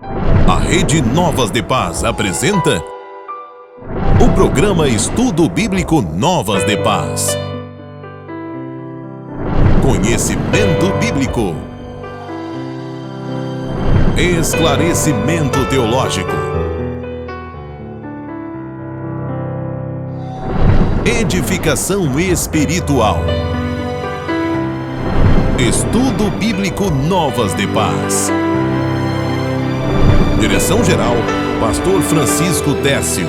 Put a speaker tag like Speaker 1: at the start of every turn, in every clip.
Speaker 1: A Rede Novas de Paz apresenta o programa Estudo Bíblico Novas de Paz. Conhecimento bíblico. Esclarecimento teológico. Edificação espiritual. Estudo Bíblico Novas de Paz. Direção-geral, Pastor Francisco Décio.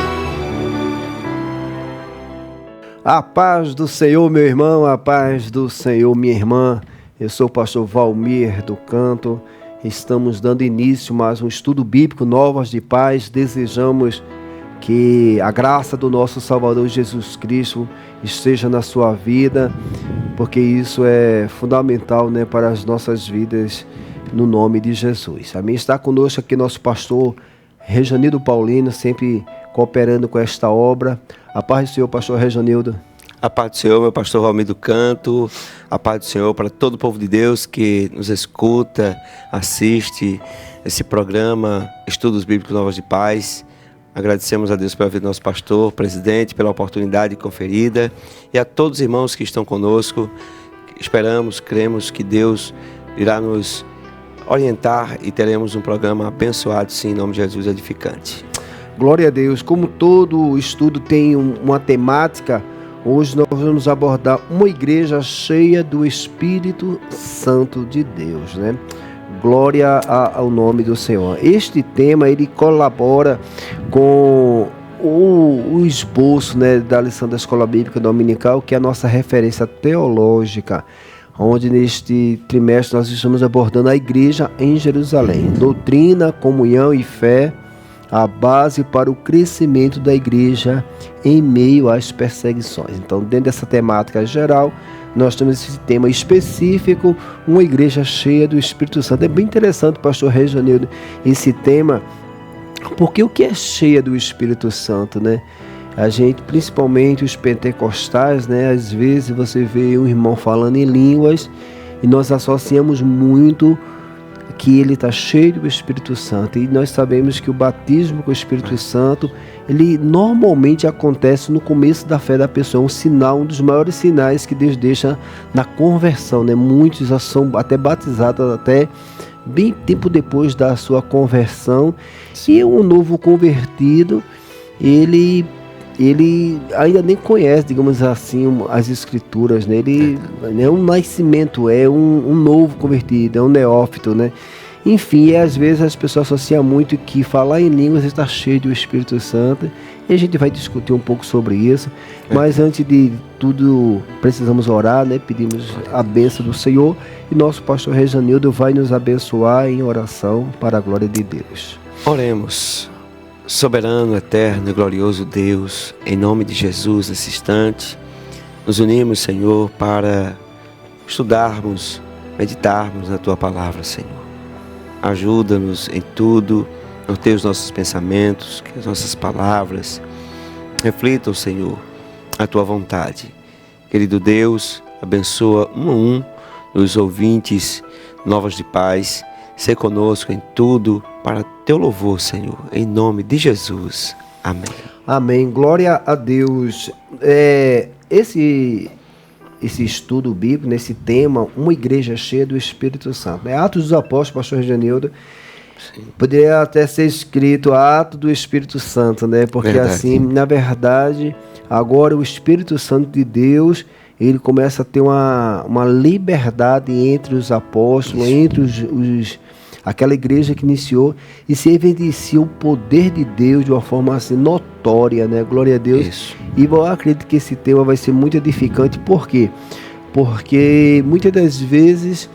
Speaker 2: A paz do Senhor, meu irmão, a paz do Senhor, minha irmã. Eu sou o pastor Valmir do Canto. Estamos dando início a mais um estudo bíblico Novas de Paz. Desejamos que a graça do nosso Salvador Jesus Cristo esteja na sua vida, porque isso é fundamental, né, para as nossas vidas, no nome de Jesus. Amém. Está conosco aqui nosso pastor Rejanildo Paulino, sempre cooperando com esta obra. A paz do Senhor, pastor Rejanildo.
Speaker 3: A paz do Senhor, meu pastor Valmir do Canto. A paz do Senhor para todo o povo de Deus que nos escuta, assiste esse programa Estudos Bíblicos Novas de Paz. Agradecemos a Deus pela vida do nosso pastor, presidente, pela oportunidade conferida, e a todos os irmãos que estão conosco. Esperamos, cremos que Deus irá nos orientar e teremos um programa abençoado, sim, em nome de Jesus, edificante.
Speaker 2: Glória a Deus. Como todo estudo tem uma temática, hoje nós vamos abordar uma igreja cheia do Espírito Santo de Deus, né? Glória ao nome do Senhor. Este tema, ele colabora com o esboço, né, da lição da Escola Bíblica Dominical, que é a nossa referência teológica, onde neste trimestre nós estamos abordando a igreja em Jerusalém. Doutrina, comunhão e fé, a base para o crescimento da igreja em meio às perseguições. Então, dentro dessa temática geral, nós temos esse tema específico, uma igreja cheia do Espírito Santo. É bem interessante, pastor Rejanildo, esse tema, porque o que é cheia do Espírito Santo, né? A gente, principalmente os pentecostais, né? Às vezes você vê um irmão falando em línguas e nós associamos muito que ele está cheio do Espírito Santo. E nós sabemos que o batismo com o Espírito Santo, ele normalmente acontece no começo da fé da pessoa. É um sinal, um dos maiores sinais que Deus deixa na conversão, né? Muitos já são até batizados até bem tempo depois da sua conversão. E um novo convertido, ele ainda nem conhece, digamos assim, as escrituras, né? Ele é um nascimento, é um novo convertido, é um neófito, né? Enfim, às vezes as pessoas associam muito que falar em línguas está cheio do Espírito Santo, e a gente vai discutir um pouco sobre isso, mas antes de tudo precisamos orar, né? Pedimos a bênção do Senhor, e nosso pastor Rejanildo vai nos abençoar em oração para a glória de Deus.
Speaker 3: Oremos. Soberano, eterno e glorioso Deus, em nome de Jesus, nesse instante, nos unimos, Senhor, para estudarmos, meditarmos na Tua Palavra, Senhor. Ajuda-nos em tudo, norteia os nossos pensamentos, que as nossas palavras reflitam, Senhor, a Tua vontade. Querido Deus, abençoa um a um os ouvintes Novas de Paz, ser conosco em tudo, para Teu louvor, Senhor, em nome de Jesus. Amém.
Speaker 2: Amém. Glória a Deus. Esse estudo bíblico, nesse tema, uma igreja cheia do Espírito Santo. Atos dos Apóstolos, pastor Rejanildo, poderia até ser escrito Ato do Espírito Santo, né? Porque verdade. Assim, na verdade, agora o Espírito Santo de Deus, ele começa a ter uma liberdade entre os apóstolos, entre aquela igreja que iniciou, e se evidencia o poder de Deus de uma forma assim notória, né? Glória a Deus. Isso. E eu acredito que esse tema vai ser muito edificante. Por quê? Porque muitas das vezes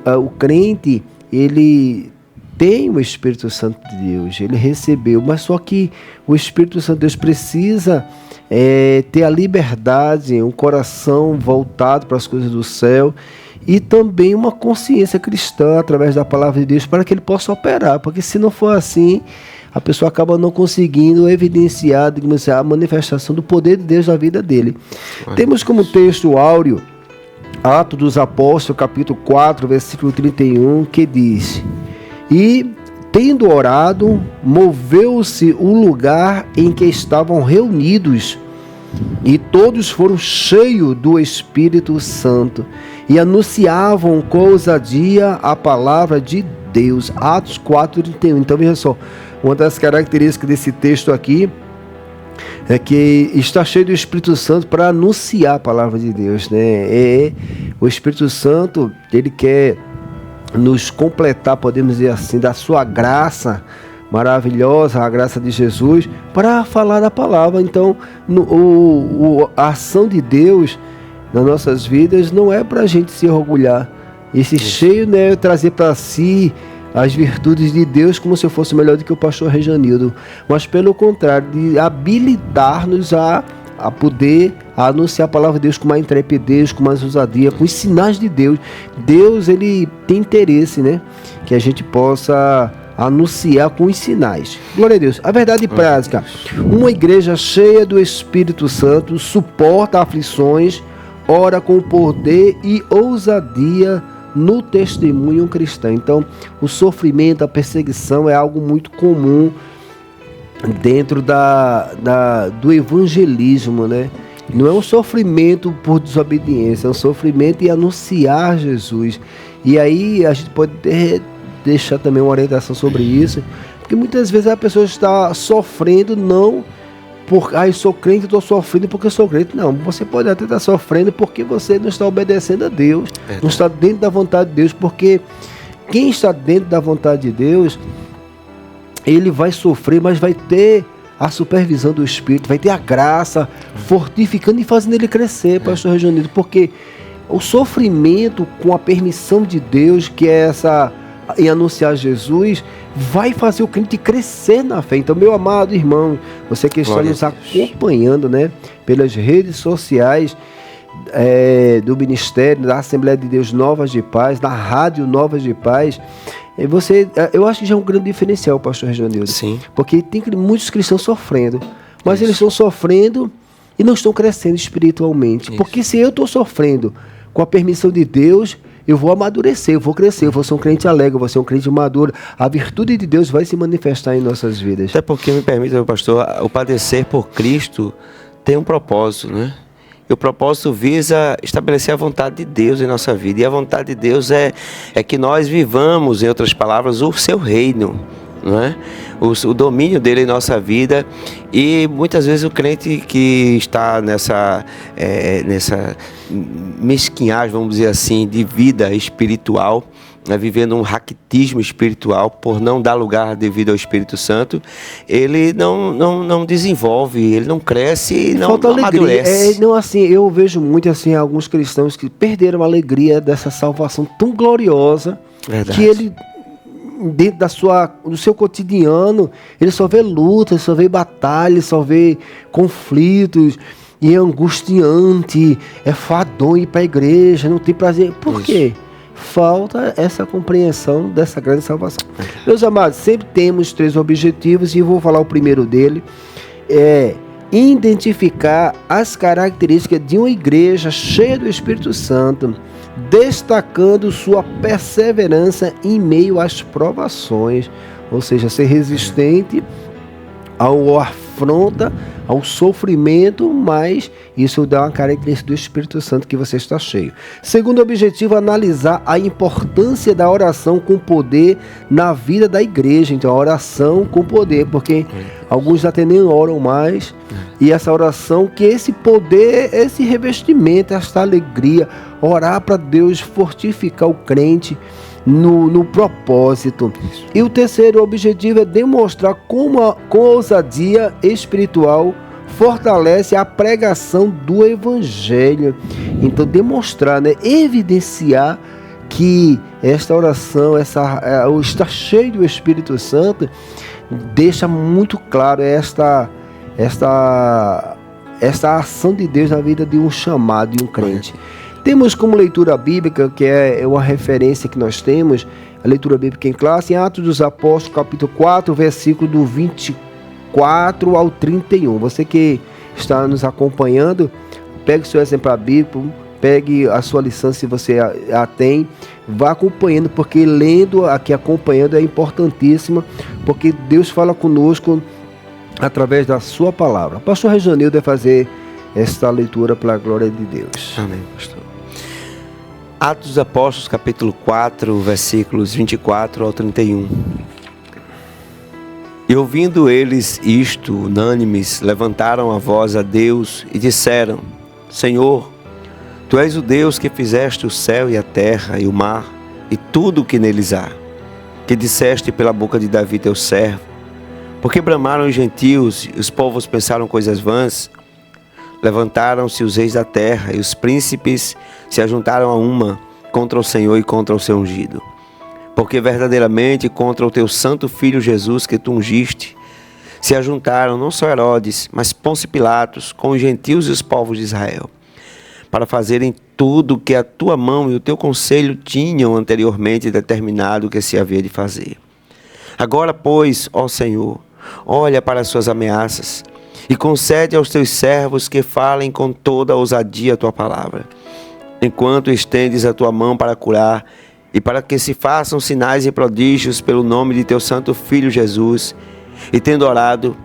Speaker 2: o crente, ele tem o Espírito Santo de Deus, ele recebeu, mas só que o Espírito Santo de Deus precisa ter a liberdade, um coração voltado para as coisas do céu, e também uma consciência cristã através da palavra de Deus, para que ele possa operar, porque se não for assim, a pessoa acaba não conseguindo evidenciar, digamos assim, a manifestação do poder de Deus na vida dele. Temos como texto áureo Atos dos Apóstolos, capítulo 4, versículo 31, que diz: E tendo orado, moveu-se o lugar em que estavam reunidos, e todos foram cheios do Espírito Santo e anunciavam com ousadia a palavra de Deus. Atos 4:31. Então veja só, uma das características desse texto aqui é que está cheio do Espírito Santo para anunciar a palavra de Deus, né? O Espírito Santo, ele quer nos completar, podemos dizer assim, da sua graça maravilhosa, a graça de Jesus, para falar da palavra. Então, a ação de Deus nas nossas vidas não é para a gente se orgulhar. Esse cheio, né, trazer para si as virtudes de Deus como se eu fosse melhor do que o pastor Rejanildo, mas pelo contrário, de habilitar-nos a poder anunciar a palavra de Deus com mais intrepidez, com mais ousadia, com os sinais de Deus. Deus, ele tem interesse, né, que a gente possa anunciar com os sinais. Glória a Deus. A verdade prática: uma igreja cheia do Espírito Santo suporta aflições, ora com poder e ousadia no testemunho cristão. Então, o sofrimento, a perseguição é algo muito comum dentro do evangelismo, né? Não é um sofrimento por desobediência, é um sofrimento em anunciar Jesus. E aí a gente pode deixar também uma orientação sobre isso, porque muitas vezes a pessoa está sofrendo não porque eu sou crente, estou sofrendo porque eu sou crente. Não, você pode até estar sofrendo porque você não está obedecendo a Deus, não está dentro da vontade de Deus, porque quem está dentro da vontade de Deus, ele vai sofrer, mas vai ter a supervisão do Espírito, vai ter a graça fortificando e fazendo ele crescer, pastor Rejanildo, porque o sofrimento com a permissão de Deus, que é essa em anunciar Jesus, vai fazer o crente crescer na fé. Então, meu amado irmão, você que está nos acompanhando, né, pelas redes sociais do Ministério da Assembleia de Deus Novas de Paz, da Rádio Novas de Paz, eu acho que já é um grande diferencial, pastor Rejanildo.
Speaker 3: Sim.
Speaker 2: Porque tem muitos cristãos sofrendo, mas eles estão sofrendo e não estão crescendo espiritualmente. Isso. Porque se eu estou sofrendo com a permissão de Deus, eu vou amadurecer, eu vou crescer, eu vou ser um crente alegre, eu vou ser um crente maduro. A virtude de Deus vai se manifestar em nossas vidas.
Speaker 3: Até porque, me permite, meu pastor, o padecer por Cristo tem um propósito, né? E o propósito visa estabelecer a vontade de Deus em nossa vida. E a vontade de Deus é que nós vivamos, em outras palavras, o seu reino, não é? O domínio dele em nossa vida. E muitas vezes o crente que está nessa mesquinhagem, vamos dizer assim, de vida espiritual, né, vivendo um raquitismo espiritual por não dar lugar devido ao Espírito Santo, ele não desenvolve, ele não cresce, não amadurece.
Speaker 2: Não, assim, eu vejo muito assim alguns cristãos que perderam a alegria dessa salvação tão gloriosa. Verdade. Que ele, dentro do seu cotidiano, ele só vê lutas, só vê batalhas, só vê conflitos, e é angustiante, é fadonho ir para a igreja, não tem prazer. Por quê? Falta essa compreensão dessa grande salvação. Meus amados, sempre temos 3 objetivos, e eu vou falar o primeiro dele, é identificar as características de uma igreja cheia do Espírito Santo, destacando sua perseverança em meio às provações, ou seja, ser resistente ao afronta, ao sofrimento, mas isso dá uma característica do Espírito Santo que você está cheio. Segundo objetivo, analisar a importância da oração com poder na vida da igreja. Então, a oração com poder, porque alguns até nem oram mais, e essa oração, que esse poder, esse revestimento, essa alegria, orar para Deus fortificar o crente no propósito. E o terceiro objetivo é demonstrar como com ousadia espiritual fortalece a pregação do Evangelho. Então, demonstrar, né, evidenciar que esta oração, estar cheio do Espírito Santo, deixa muito claro esta ação de Deus na vida de um chamado, de um crente. Temos como leitura bíblica, que é uma referência que nós temos, a leitura bíblica em classe, em Atos dos Apóstolos, capítulo 4, versículo do 24 ao 31. Você que está nos acompanhando, pegue o seu exemplar bíblico, pegue a sua lição se você a tem, vá acompanhando, porque lendo aqui, acompanhando é importantíssimo, porque Deus fala conosco através da sua palavra. O pastor Rejanildo vai fazer esta leitura pela glória de Deus.
Speaker 3: Amém, pastor. Atos dos Apóstolos, capítulo 4, versículos 24 ao 31. E ouvindo eles isto, unânimes, levantaram a voz a Deus e disseram: Senhor, Tu és o Deus que fizeste o céu e a terra e o mar e tudo o que neles há, que disseste pela boca de Davi teu servo, porque bramaram os gentios e os povos pensaram coisas vãs. Levantaram-se os reis da terra e os príncipes se ajuntaram a uma contra o Senhor e contra o seu ungido. Porque verdadeiramente contra o teu santo filho Jesus que tu ungiste, se ajuntaram não só Herodes, mas Pôncio Pilatos com os gentios e os povos de Israel, para fazerem tudo o que a tua mão e o teu conselho tinham anteriormente determinado que se havia de fazer. Agora, pois, ó Senhor, olha para as suas ameaças e concede aos teus servos que falem com toda a ousadia a tua palavra, enquanto estendes a tua mão para curar e para que se façam sinais e prodígios pelo nome de teu santo Filho Jesus. E tendo orado,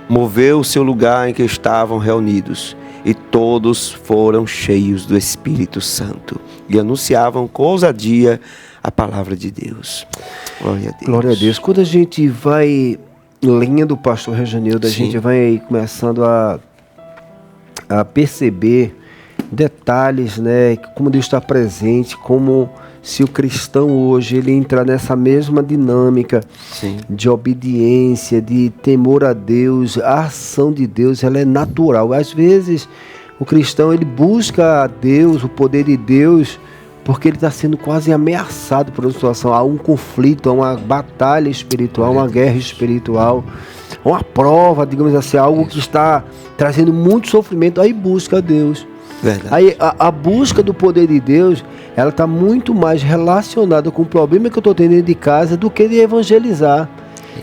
Speaker 3: moveu o seu lugar em que estavam reunidos, e todos foram cheios do Espírito Santo e anunciavam com ousadia a palavra de Deus. Glória a Deus.
Speaker 2: Glória a Deus. Quando a gente vai lendo o pastor Rejanildo, a gente vai começando a perceber detalhes, né? Como Deus está presente, como se o cristão hoje ele entrar nessa mesma dinâmica de obediência, de temor a Deus, a ação de Deus, ela é natural. Às vezes o cristão ele busca a Deus, o poder de Deus, porque ele está sendo quase ameaçado por uma situação, há um conflito, há uma batalha espiritual, uma guerra espiritual, uma prova, digamos assim, algo que está trazendo muito sofrimento, aí busca a Deus.
Speaker 3: Verdade.
Speaker 2: Aí a busca do poder de Deus, ela está muito mais relacionada com o problema que eu estou tendo dentro de casa do que de evangelizar.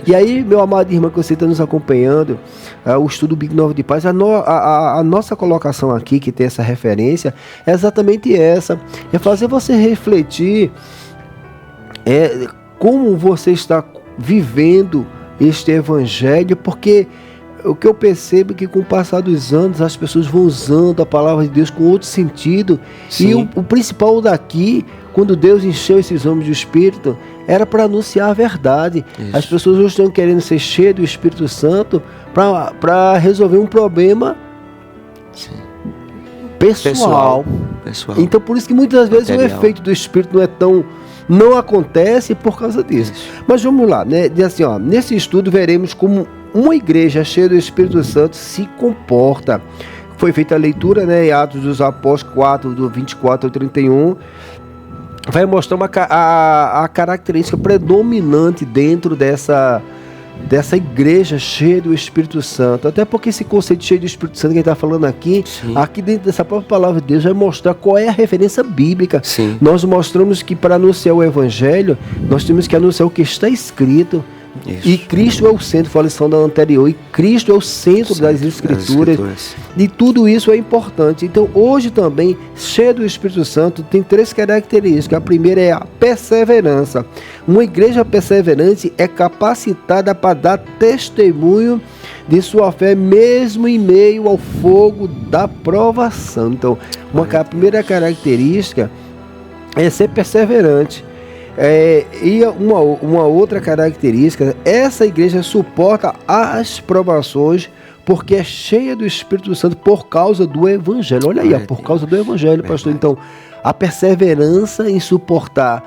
Speaker 2: E aí, meu amado irmão, que você está nos acompanhando, o estudo Bíblico Nova de Paz, a nossa colocação aqui, que tem essa referência, é exatamente essa. É fazer você refletir como você está vivendo este evangelho, porque o que eu percebo é que com o passar dos anos as pessoas vão usando a palavra de Deus com outro sentido. Sim. E o principal daqui, quando Deus encheu esses homens de Espírito, era para anunciar a verdade. Isso. As pessoas hoje estão querendo ser cheias do Espírito Santo para resolver um problema pessoal. Então por isso que muitas vezes o efeito do Espírito não acontece por causa disso. Isso. Mas vamos lá, né? Assim, nesse estudo veremos como uma igreja cheia do Espírito Santo se comporta. Foi feita a leitura, né, em Atos dos Apóstolos 4, do 24 ao 31. Vai mostrar a característica predominante dentro dessa igreja cheia do Espírito Santo. Até porque esse conceito cheio do Espírito Santo que a gente está falando aqui dentro dessa própria palavra de Deus, vai mostrar qual é a referência bíblica. Sim. Nós mostramos que para anunciar o Evangelho, nós temos que anunciar o que está escrito. Isso. E Cristo é o centro, foi a lição da anterior, e Cristo é o centro das Escrituras. E tudo isso é importante. Então hoje também, cheio do Espírito Santo, tem 3 características. A primeira é a perseverança. Uma igreja perseverante é capacitada para dar testemunho de sua fé, mesmo em meio ao fogo da provação. Então, a primeira característica é ser perseverante. E uma outra característica, essa igreja suporta as provações porque é cheia do Espírito Santo por causa do Evangelho. Olha aí, por causa do Evangelho, pastor. Então, a perseverança em suportar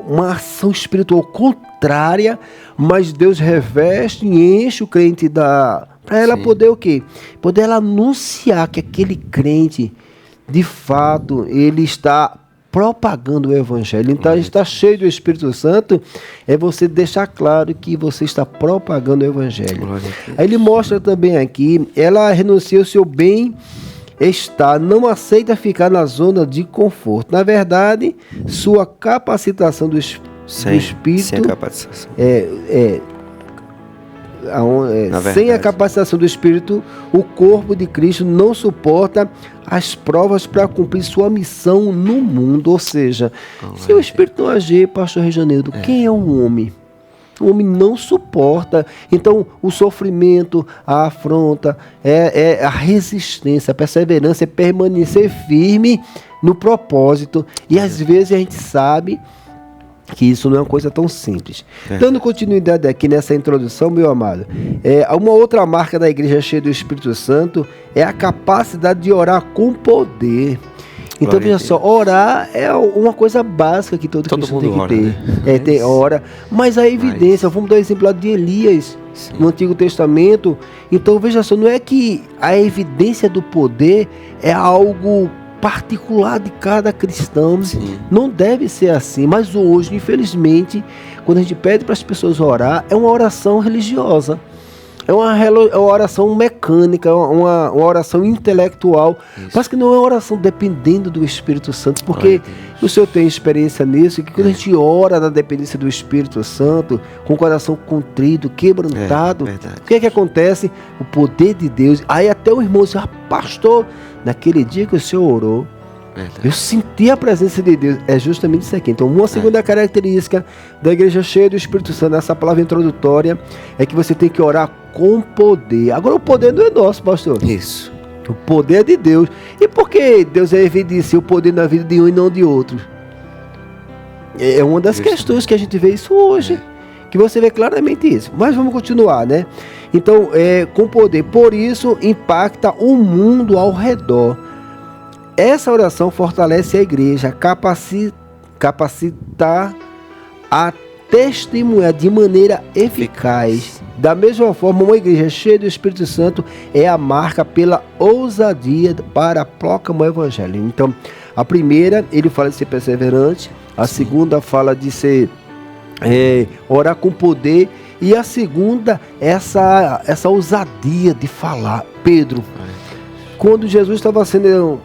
Speaker 2: uma ação espiritual contrária, mas Deus reveste e enche o crente para ela poder o quê? Poder ela anunciar que aquele crente, de fato, ele está propagando o Evangelho. Então, estar cheio do Espírito Santo é você deixar claro que você está propagando o Evangelho. Aí ele mostra também aqui, ela renuncia o seu bem-estar, não aceita ficar na zona de conforto. Na verdade, sua capacitação do Espírito
Speaker 3: sem capacitação.
Speaker 2: Sem a capacitação do Espírito, o corpo de Cristo não suporta as provas para cumprir sua missão no mundo. Ou seja, se o Espírito não agir, pastor Rejanildo, quem é o homem? O homem não suporta. Então, o sofrimento, a afronta, a resistência, a perseverança, é permanecer firme no propósito. E às vezes a gente sabe que isso não é uma coisa tão simples. Dando continuidade aqui nessa introdução, meu amado, uma outra marca da igreja cheia do Espírito Santo é a capacidade de orar com poder. Então, veja só, orar é uma coisa básica que todo cristão tem que ter. Né? Tem ora, mas a evidência, vamos dar o exemplo lá de Elias, no Antigo Testamento. Então, veja só, não é que a evidência do poder é algo particular de cada cristão. Não deve ser assim, mas hoje, infelizmente, quando a gente pede para as pessoas orar, é uma oração religiosa. É uma oração mecânica, uma oração intelectual. Mas que não é uma oração dependendo do Espírito Santo, porque o senhor tem experiência nisso, que quando a gente ora na dependência do Espírito Santo, com o coração contrito, quebrantado, o que é que acontece? O poder de Deus. Aí até o irmão diz, pastor, naquele dia que o senhor orou, eu senti a presença de Deus. É justamente isso aqui. Então, uma segunda característica da igreja cheia do Espírito Santo, nessa palavra introdutória, é que você tem que orar com poder. Agora, o poder não é nosso, pastor.
Speaker 3: Isso.
Speaker 2: O poder é de Deus. E por que Deus evidencia o poder na vida de um e não de outro? É uma das questões que a gente vê isso hoje. Que você vê claramente isso. Mas vamos continuar, né? Então, com poder. Por isso, impacta o mundo ao redor. Essa oração fortalece a igreja, capacitar a testemunhar de maneira eficaz. Da mesma forma, uma igreja cheia do Espírito Santo é a marca pela ousadia para proclamar o Evangelho. Então, a primeira, ele fala de ser perseverante. A segunda fala de ser orar com poder. E a segunda, essa ousadia de falar. Pedro, quando Jesus estava sendo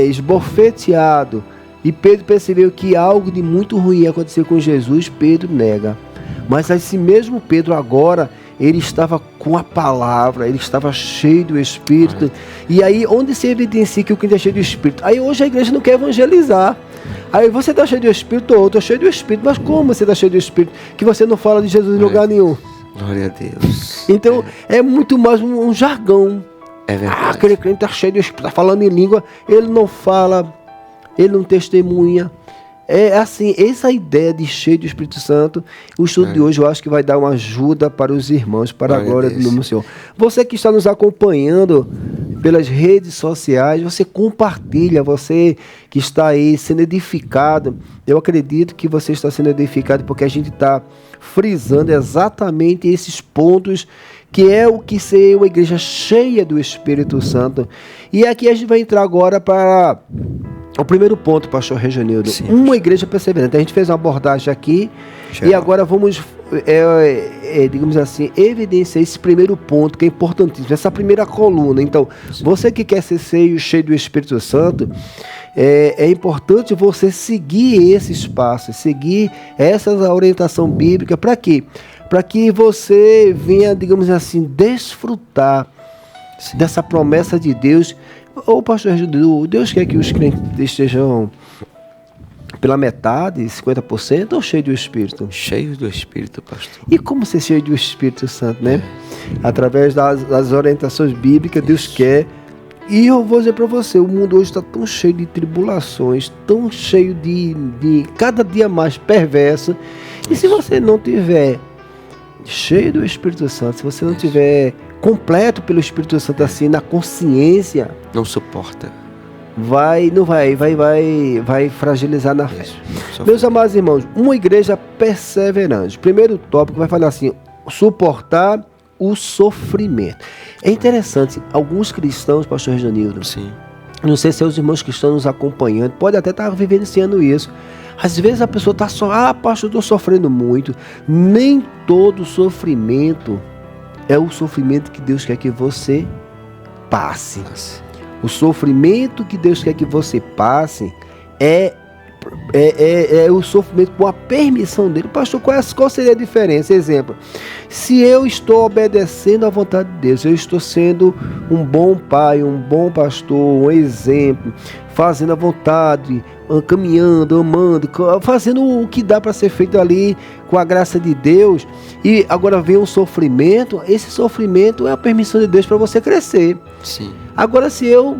Speaker 2: esbofeteado e Pedro percebeu que algo de muito ruim ia acontecer com Jesus, Pedro nega. Mas esse mesmo Pedro agora, ele estava com a palavra, ele estava cheio do Espírito. E aí, onde se evidencia que o crente é cheio do Espírito? Aí hoje a igreja não quer evangelizar. Aí você está cheio do Espírito, ou eu estou cheio do Espírito. Mas como você está cheio do Espírito? Que você não fala de Jesus em lugar nenhum.
Speaker 3: Glória a Deus.
Speaker 2: Então, é muito mais um jargão.
Speaker 3: É verdade.
Speaker 2: Aquele crente está cheio de Espírito, está falando em língua, ele não fala, ele não testemunha. É assim, essa ideia de cheio do Espírito Santo, o estudo de hoje eu acho que vai dar uma ajuda para os irmãos, para a glória do nome do Senhor. Você que está nos acompanhando pelas redes sociais, você compartilha, você que está aí sendo edificado. Eu acredito que você está sendo edificado porque a gente está frisando exatamente esses pontos que é o que ser uma igreja cheia do Espírito Santo. E aqui a gente vai entrar agora para o primeiro ponto, pastor Rejanildo. Uma igreja perseverante. A gente fez uma abordagem aqui e agora vamos, digamos assim, evidenciar esse primeiro ponto que é importantíssimo, essa primeira coluna. Então, você que quer ser cheio do Espírito Santo, é importante você seguir esses passos, seguir essa orientação bíblica. Para quê? Para que você venha, digamos assim, desfrutar dessa promessa de Deus. Ô pastor, Deus quer que os crentes estejam pela metade, 50%, ou cheio do Espírito?
Speaker 3: Cheio do Espírito, pastor.
Speaker 2: E como ser cheio do Espírito Santo, né? Através das orientações bíblicas, Deus quer. E eu vou dizer para você, o mundo hoje está tão cheio de tribulações, tão cheio de cada dia mais perverso. E se você não tiver cheio do Espírito Santo, se você não tiver completo pelo Espírito Santo assim, na consciência,
Speaker 3: não suporta.
Speaker 2: Vai fragilizar na fé. Meus amados irmãos, uma igreja perseverante. Primeiro tópico vai falar assim, suportar o sofrimento. É interessante, alguns cristãos, pastor Rejanildo, não sei se é os irmãos que estão nos acompanhando, pode até estar vivenciando isso. Às vezes a pessoa está só, pastor, eu estou sofrendo muito. Nem todo sofrimento é o sofrimento que Deus quer que você passe. O sofrimento que Deus quer que você passe é é o sofrimento com a permissão dele. Pastor, qual seria a diferença? Exemplo, se eu estou obedecendo à vontade de Deus, eu estou sendo um bom pai, um bom pastor, um exemplo, fazendo a vontade, caminhando, amando, fazendo o que dá para ser feito ali com a graça de Deus, e agora vem um sofrimento, esse sofrimento é a permissão de Deus para você crescer.
Speaker 3: Sim.
Speaker 2: Agora, se eu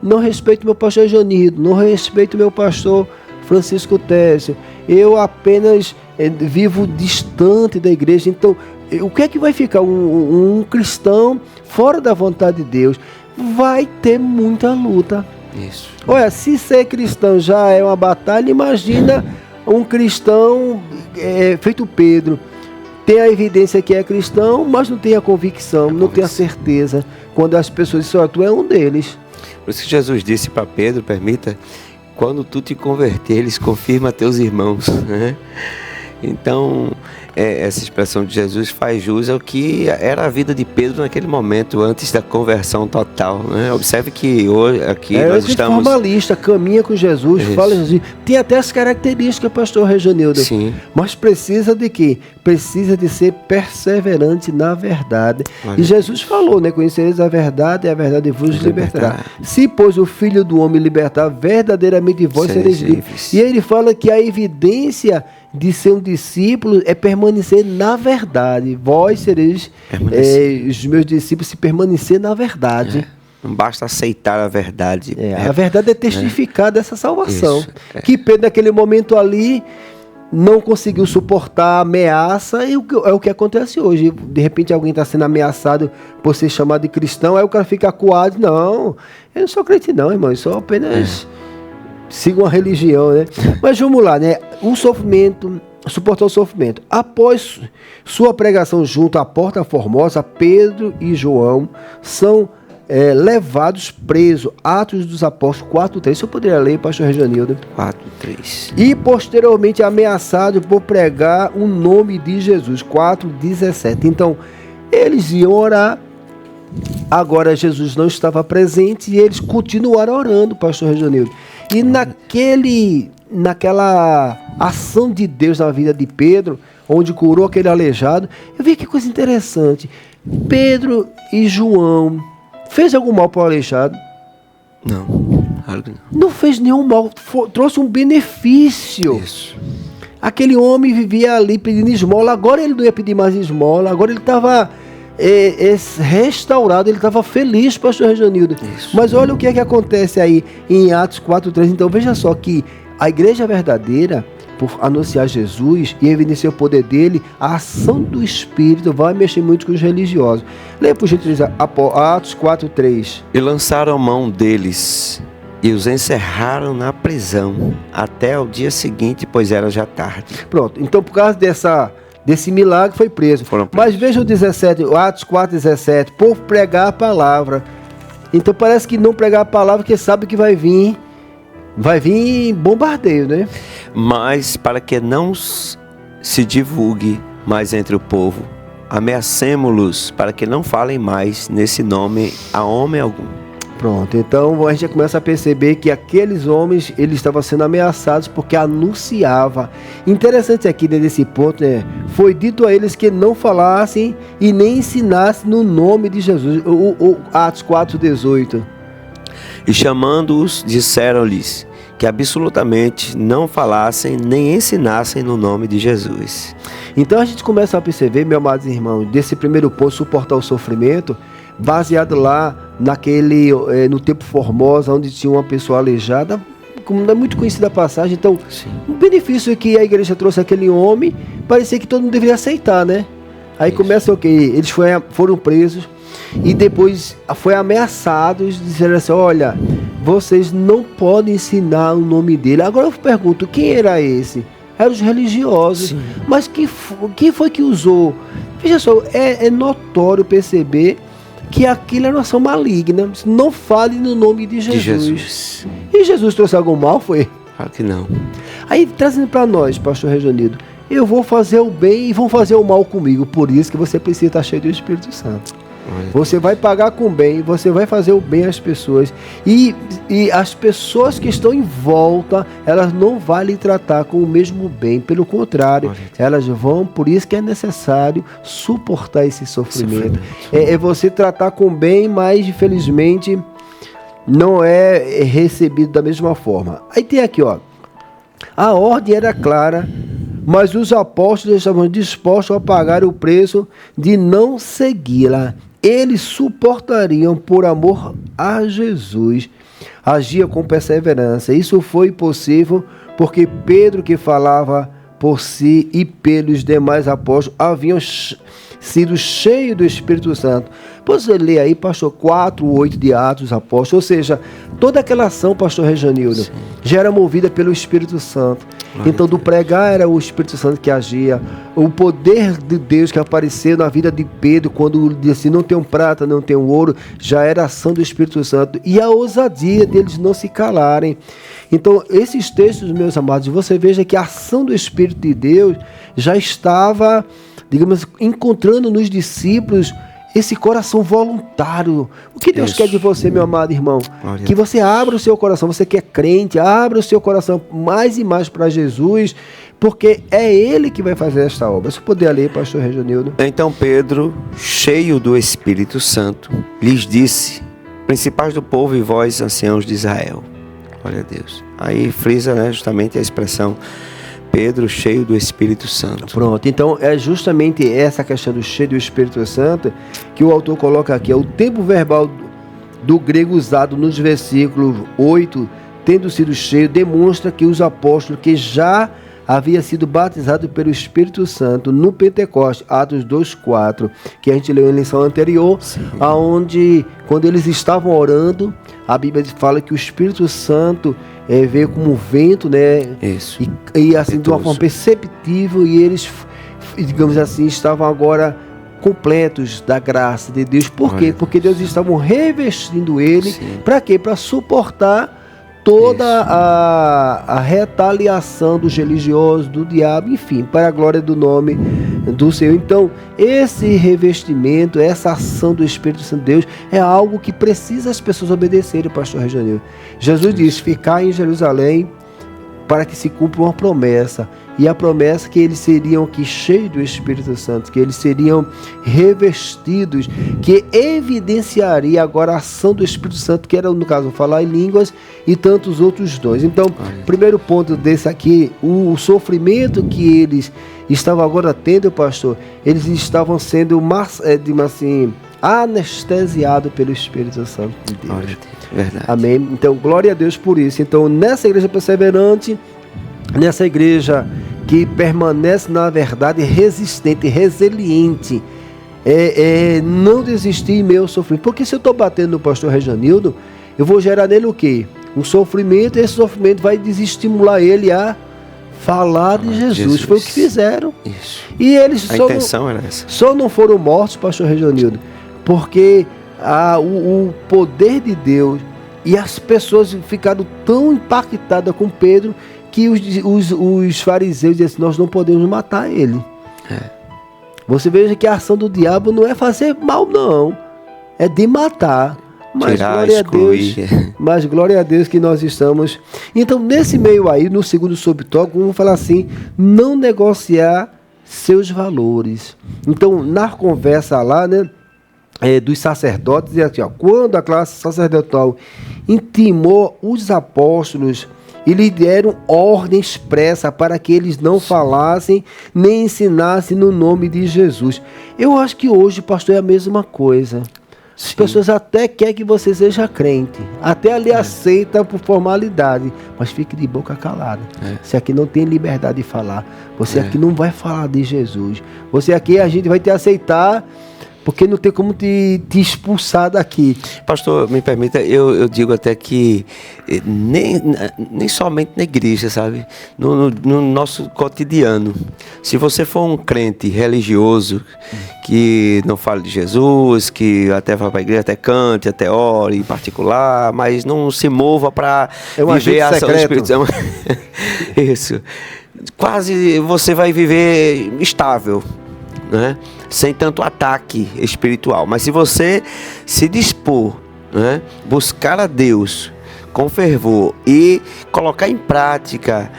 Speaker 2: não respeito meu pastor Janido, não respeito meu pastor Francisco Técio, eu apenas vivo distante da igreja, então o que é que vai ficar? Um cristão fora da vontade de Deus vai ter muita luta.
Speaker 3: Isso.
Speaker 2: Olha, se ser cristão já é uma batalha, imagina um cristão feito Pedro. Tem a evidência que é cristão, mas não tem a convicção, não tem a certeza. Quando as pessoas dizem, tu é um deles.
Speaker 3: Por isso que Jesus disse para Pedro, permita, quando tu te converteres, confirma teus irmãos, né? Então, essa expressão de Jesus faz jus ao que era a vida de Pedro naquele momento, antes da conversão total, né? Observe que hoje aqui nós estamos...
Speaker 2: formalista, caminha com Jesus,
Speaker 3: Isso.
Speaker 2: fala Jesus, tem até as características, pastor Reginildo.
Speaker 3: Sim.
Speaker 2: Mas precisa de quê? Precisa de ser perseverante na verdade.
Speaker 3: Olha.
Speaker 2: E Jesus falou, né? Conhecereis a verdade e a verdade vos libertará. Se, pois, o Filho do Homem libertar, verdadeiramente vós sereis livres. E aí ele fala que a evidência de ser um discípulo é permanecer na verdade. Vós sereis os meus discípulos se permanecer na verdade.
Speaker 3: Não basta aceitar a verdade.
Speaker 2: A verdade é testificar dessa salvação.
Speaker 3: Isso,
Speaker 2: Que Pedro, naquele momento ali, não conseguiu suportar a ameaça, e é o que acontece hoje. De repente alguém está sendo ameaçado por ser chamado de cristão, aí o cara fica acuado. Não, eu não sou crente não, irmão, eu sou apenas... siga uma religião, né? Mas vamos lá, né? O sofrimento, suportar o sofrimento. Após sua pregação junto à Porta Formosa, Pedro e João são levados presos. Atos dos Apóstolos 4:3. Se eu poderia ler, pastor Reginildo.
Speaker 3: 4:3.
Speaker 2: E posteriormente ameaçado por pregar o nome de Jesus. 4:17. Então, eles iam orar. Agora Jesus não estava presente e eles continuaram orando, pastor Reginildo. E naquela ação de Deus na vida de Pedro, onde curou aquele aleijado, eu vi que coisa interessante. Pedro e João fez algum mal para o aleijado?
Speaker 3: Não, claro que não.
Speaker 2: Não fez nenhum mal, trouxe um benefício.
Speaker 3: Isso.
Speaker 2: Aquele homem vivia ali pedindo esmola, agora ele não ia pedir mais esmola, agora ele estava restaurado, ele estava feliz, pastor Reginildo. Mas olha o que é que acontece aí em Atos 4:3. Então veja só que a igreja verdadeira, por anunciar Jesus e evidenciar o poder dele, a ação do Espírito vai mexer muito com os religiosos. Leia por gentileza Atos 4:3.
Speaker 3: E lançaram mão deles e os encerraram na prisão até o dia seguinte, pois era já tarde.
Speaker 2: Pronto, então por causa desse milagre foi preso. Mas veja o 17, Atos 4:17, por pregar a palavra. Então parece que não pregar a palavra, porque sabe que vai vir bombardeio, né?
Speaker 3: Mas para que não se divulgue mais entre o povo, ameacemo-los para que não falem mais nesse nome a homem algum.
Speaker 2: Pronto, então a gente já começa a perceber que aqueles homens, eles estavam sendo ameaçados porque anunciava. Interessante aqui nesse ponto, né? Foi dito a eles que não falassem e nem ensinassem no nome de Jesus. Atos 4:18.
Speaker 3: E chamando-os, disseram-lhes que absolutamente não falassem nem ensinassem no nome de Jesus.
Speaker 2: Então a gente começa a perceber, meus amados irmãos, desse primeiro ponto, suportar o sofrimento, baseado lá no tempo Formosa, onde tinha uma pessoa aleijada, como é muito conhecida a passagem. Então, o benefício que a igreja trouxe àquele homem, parecia que todo mundo deveria aceitar, né? Aí começa o quê? Eles foram presos e depois foi ameaçados, disseram assim, olha, vocês não podem ensinar o nome dele. Agora eu pergunto, quem era esse? Eram os religiosos. Sim. Mas quem foi que usou? Veja só, é notório perceber que aquilo era uma ação maligna. Não fale no nome de Jesus. E Jesus trouxe algum mal, foi?
Speaker 3: Claro que não.
Speaker 2: Aí, trazendo para nós, pastor Reginildo, eu vou fazer o bem e vão fazer o mal comigo. Por isso que você precisa estar cheio do Espírito Santo. Você vai pagar com bem, você vai fazer o bem às pessoas. E as pessoas que estão em volta, elas não vão lhe tratar com o mesmo bem. Pelo contrário, elas vão, por isso que é necessário suportar esse sofrimento. É você tratar com bem, mas infelizmente não é recebido da mesma forma. Aí tem aqui, ó. A ordem era clara, mas os apóstolos estavam dispostos a pagar o preço de não segui-la. Eles suportariam por amor a Jesus. Agia com perseverança. Isso foi possível porque Pedro, que falava por si e pelos demais apóstolos, haviam sido cheios do Espírito Santo. Você lê aí, pastor, 4:8 de Atos dos Apóstolos, ou seja, toda aquela ação, pastor Rejanildo, já era movida pelo Espírito Santo. Então, do pregar era o Espírito Santo que agia, o poder de Deus que apareceu na vida de Pedro, quando disse, não tenho prata, não tenho ouro, já era a ação do Espírito Santo, e a ousadia deles não se calarem. Então, esses textos, meus amados, você veja que a ação do Espírito de Deus já estava, digamos, encontrando nos discípulos esse coração voluntário. O que Deus quer de você, meu amado irmão? Que você abra o seu coração, você que é crente, abra o seu coração mais e mais para Jesus, porque é Ele que vai fazer esta obra. Se puder ler, pastor Rejanildo.
Speaker 3: Então Pedro, cheio do Espírito Santo, lhes disse, principais do povo e vós, anciãos de Israel. Glória a Deus. Aí frisa, né, justamente a expressão Pedro cheio do Espírito Santo.
Speaker 2: Pronto, então é justamente essa questão do cheio do Espírito Santo que o autor coloca aqui. É o tempo verbal do grego usado nos versículos 8, tendo sido cheio, demonstra que os apóstolos que já havia sido batizado pelo Espírito Santo no Pentecostes, Atos 2:4, que a gente leu em lição anterior, aonde quando eles estavam orando, a Bíblia fala que o Espírito Santo veio como vento, né?
Speaker 3: Isso.
Speaker 2: E assim, de uma forma perceptível, e eles, digamos assim, estavam agora completos da graça de Deus. Por quê? Porque Deus estava revestindo ele. Para quê? Para suportar toda a retaliação dos religiosos, do diabo, enfim, para a glória do nome do Senhor. Então, esse revestimento, essa ação do Espírito Santo de Deus é algo que precisa as pessoas obedecerem, pastor Rejanil. Jesus disse, ficar em Jerusalém para que se cumpra uma promessa. E a promessa que eles seriam aqui cheios do Espírito Santo, que eles seriam revestidos, que evidenciaria agora a ação do Espírito Santo, que era, no caso, falar em línguas e tantos outros dons. Então, primeiro ponto desse aqui, o sofrimento que eles estavam agora tendo, pastor, eles estavam sendo, anestesiados pelo Espírito Santo de Deus.
Speaker 3: Verdade.
Speaker 2: Amém? Então, glória a Deus por isso. Então, nessa igreja perseverante, nessa igreja que permanece na verdade resistente, resiliente, não desistir em meu sofrimento. Porque se eu estou batendo no pastor Rejanildo, eu vou gerar nele o quê? Um sofrimento, e esse sofrimento vai desestimular ele a falar de Jesus. Foi o que fizeram.
Speaker 3: Isso.
Speaker 2: E eles
Speaker 3: a intenção era essa.
Speaker 2: Só não foram mortos, pastor Rejanildo, porque o poder de Deus, e as pessoas ficaram tão impactadas com Pedro que os fariseus diziam assim, nós não podemos matar ele. Você veja que a ação do diabo não é fazer mal, não. É de matar. Mas glória a Deus, mas glória a Deus que nós estamos. Então, nesse meio aí, no segundo subtópico, vamos falar assim, não negociar seus valores. Então, na conversa lá, né, dos sacerdotes, assim, ó, quando a classe sacerdotal intimou os apóstolos e lhes deram ordem expressa para que eles não falassem nem ensinassem no nome de Jesus. Eu acho que hoje, pastor, é a mesma coisa. As pessoas até querem que você seja crente, até ali aceita por formalidade, mas fique de boca calada. Você aqui não tem liberdade de falar, você aqui não vai falar de Jesus, você aqui a gente vai te aceitar, porque não tem como te expulsar daqui.
Speaker 3: Pastor, me permita, eu digo até que nem somente na igreja, sabe? No nosso cotidiano. Se você for um crente religioso, que não fala de Jesus, que até vai para a igreja, até cante, até ore em particular, mas não se mova para viver a ação do Espírito Santo. Isso. Quase você vai viver estável. né, sem tanto ataque espiritual. Mas se você se dispor, né, buscar a Deus com fervor e colocar em prática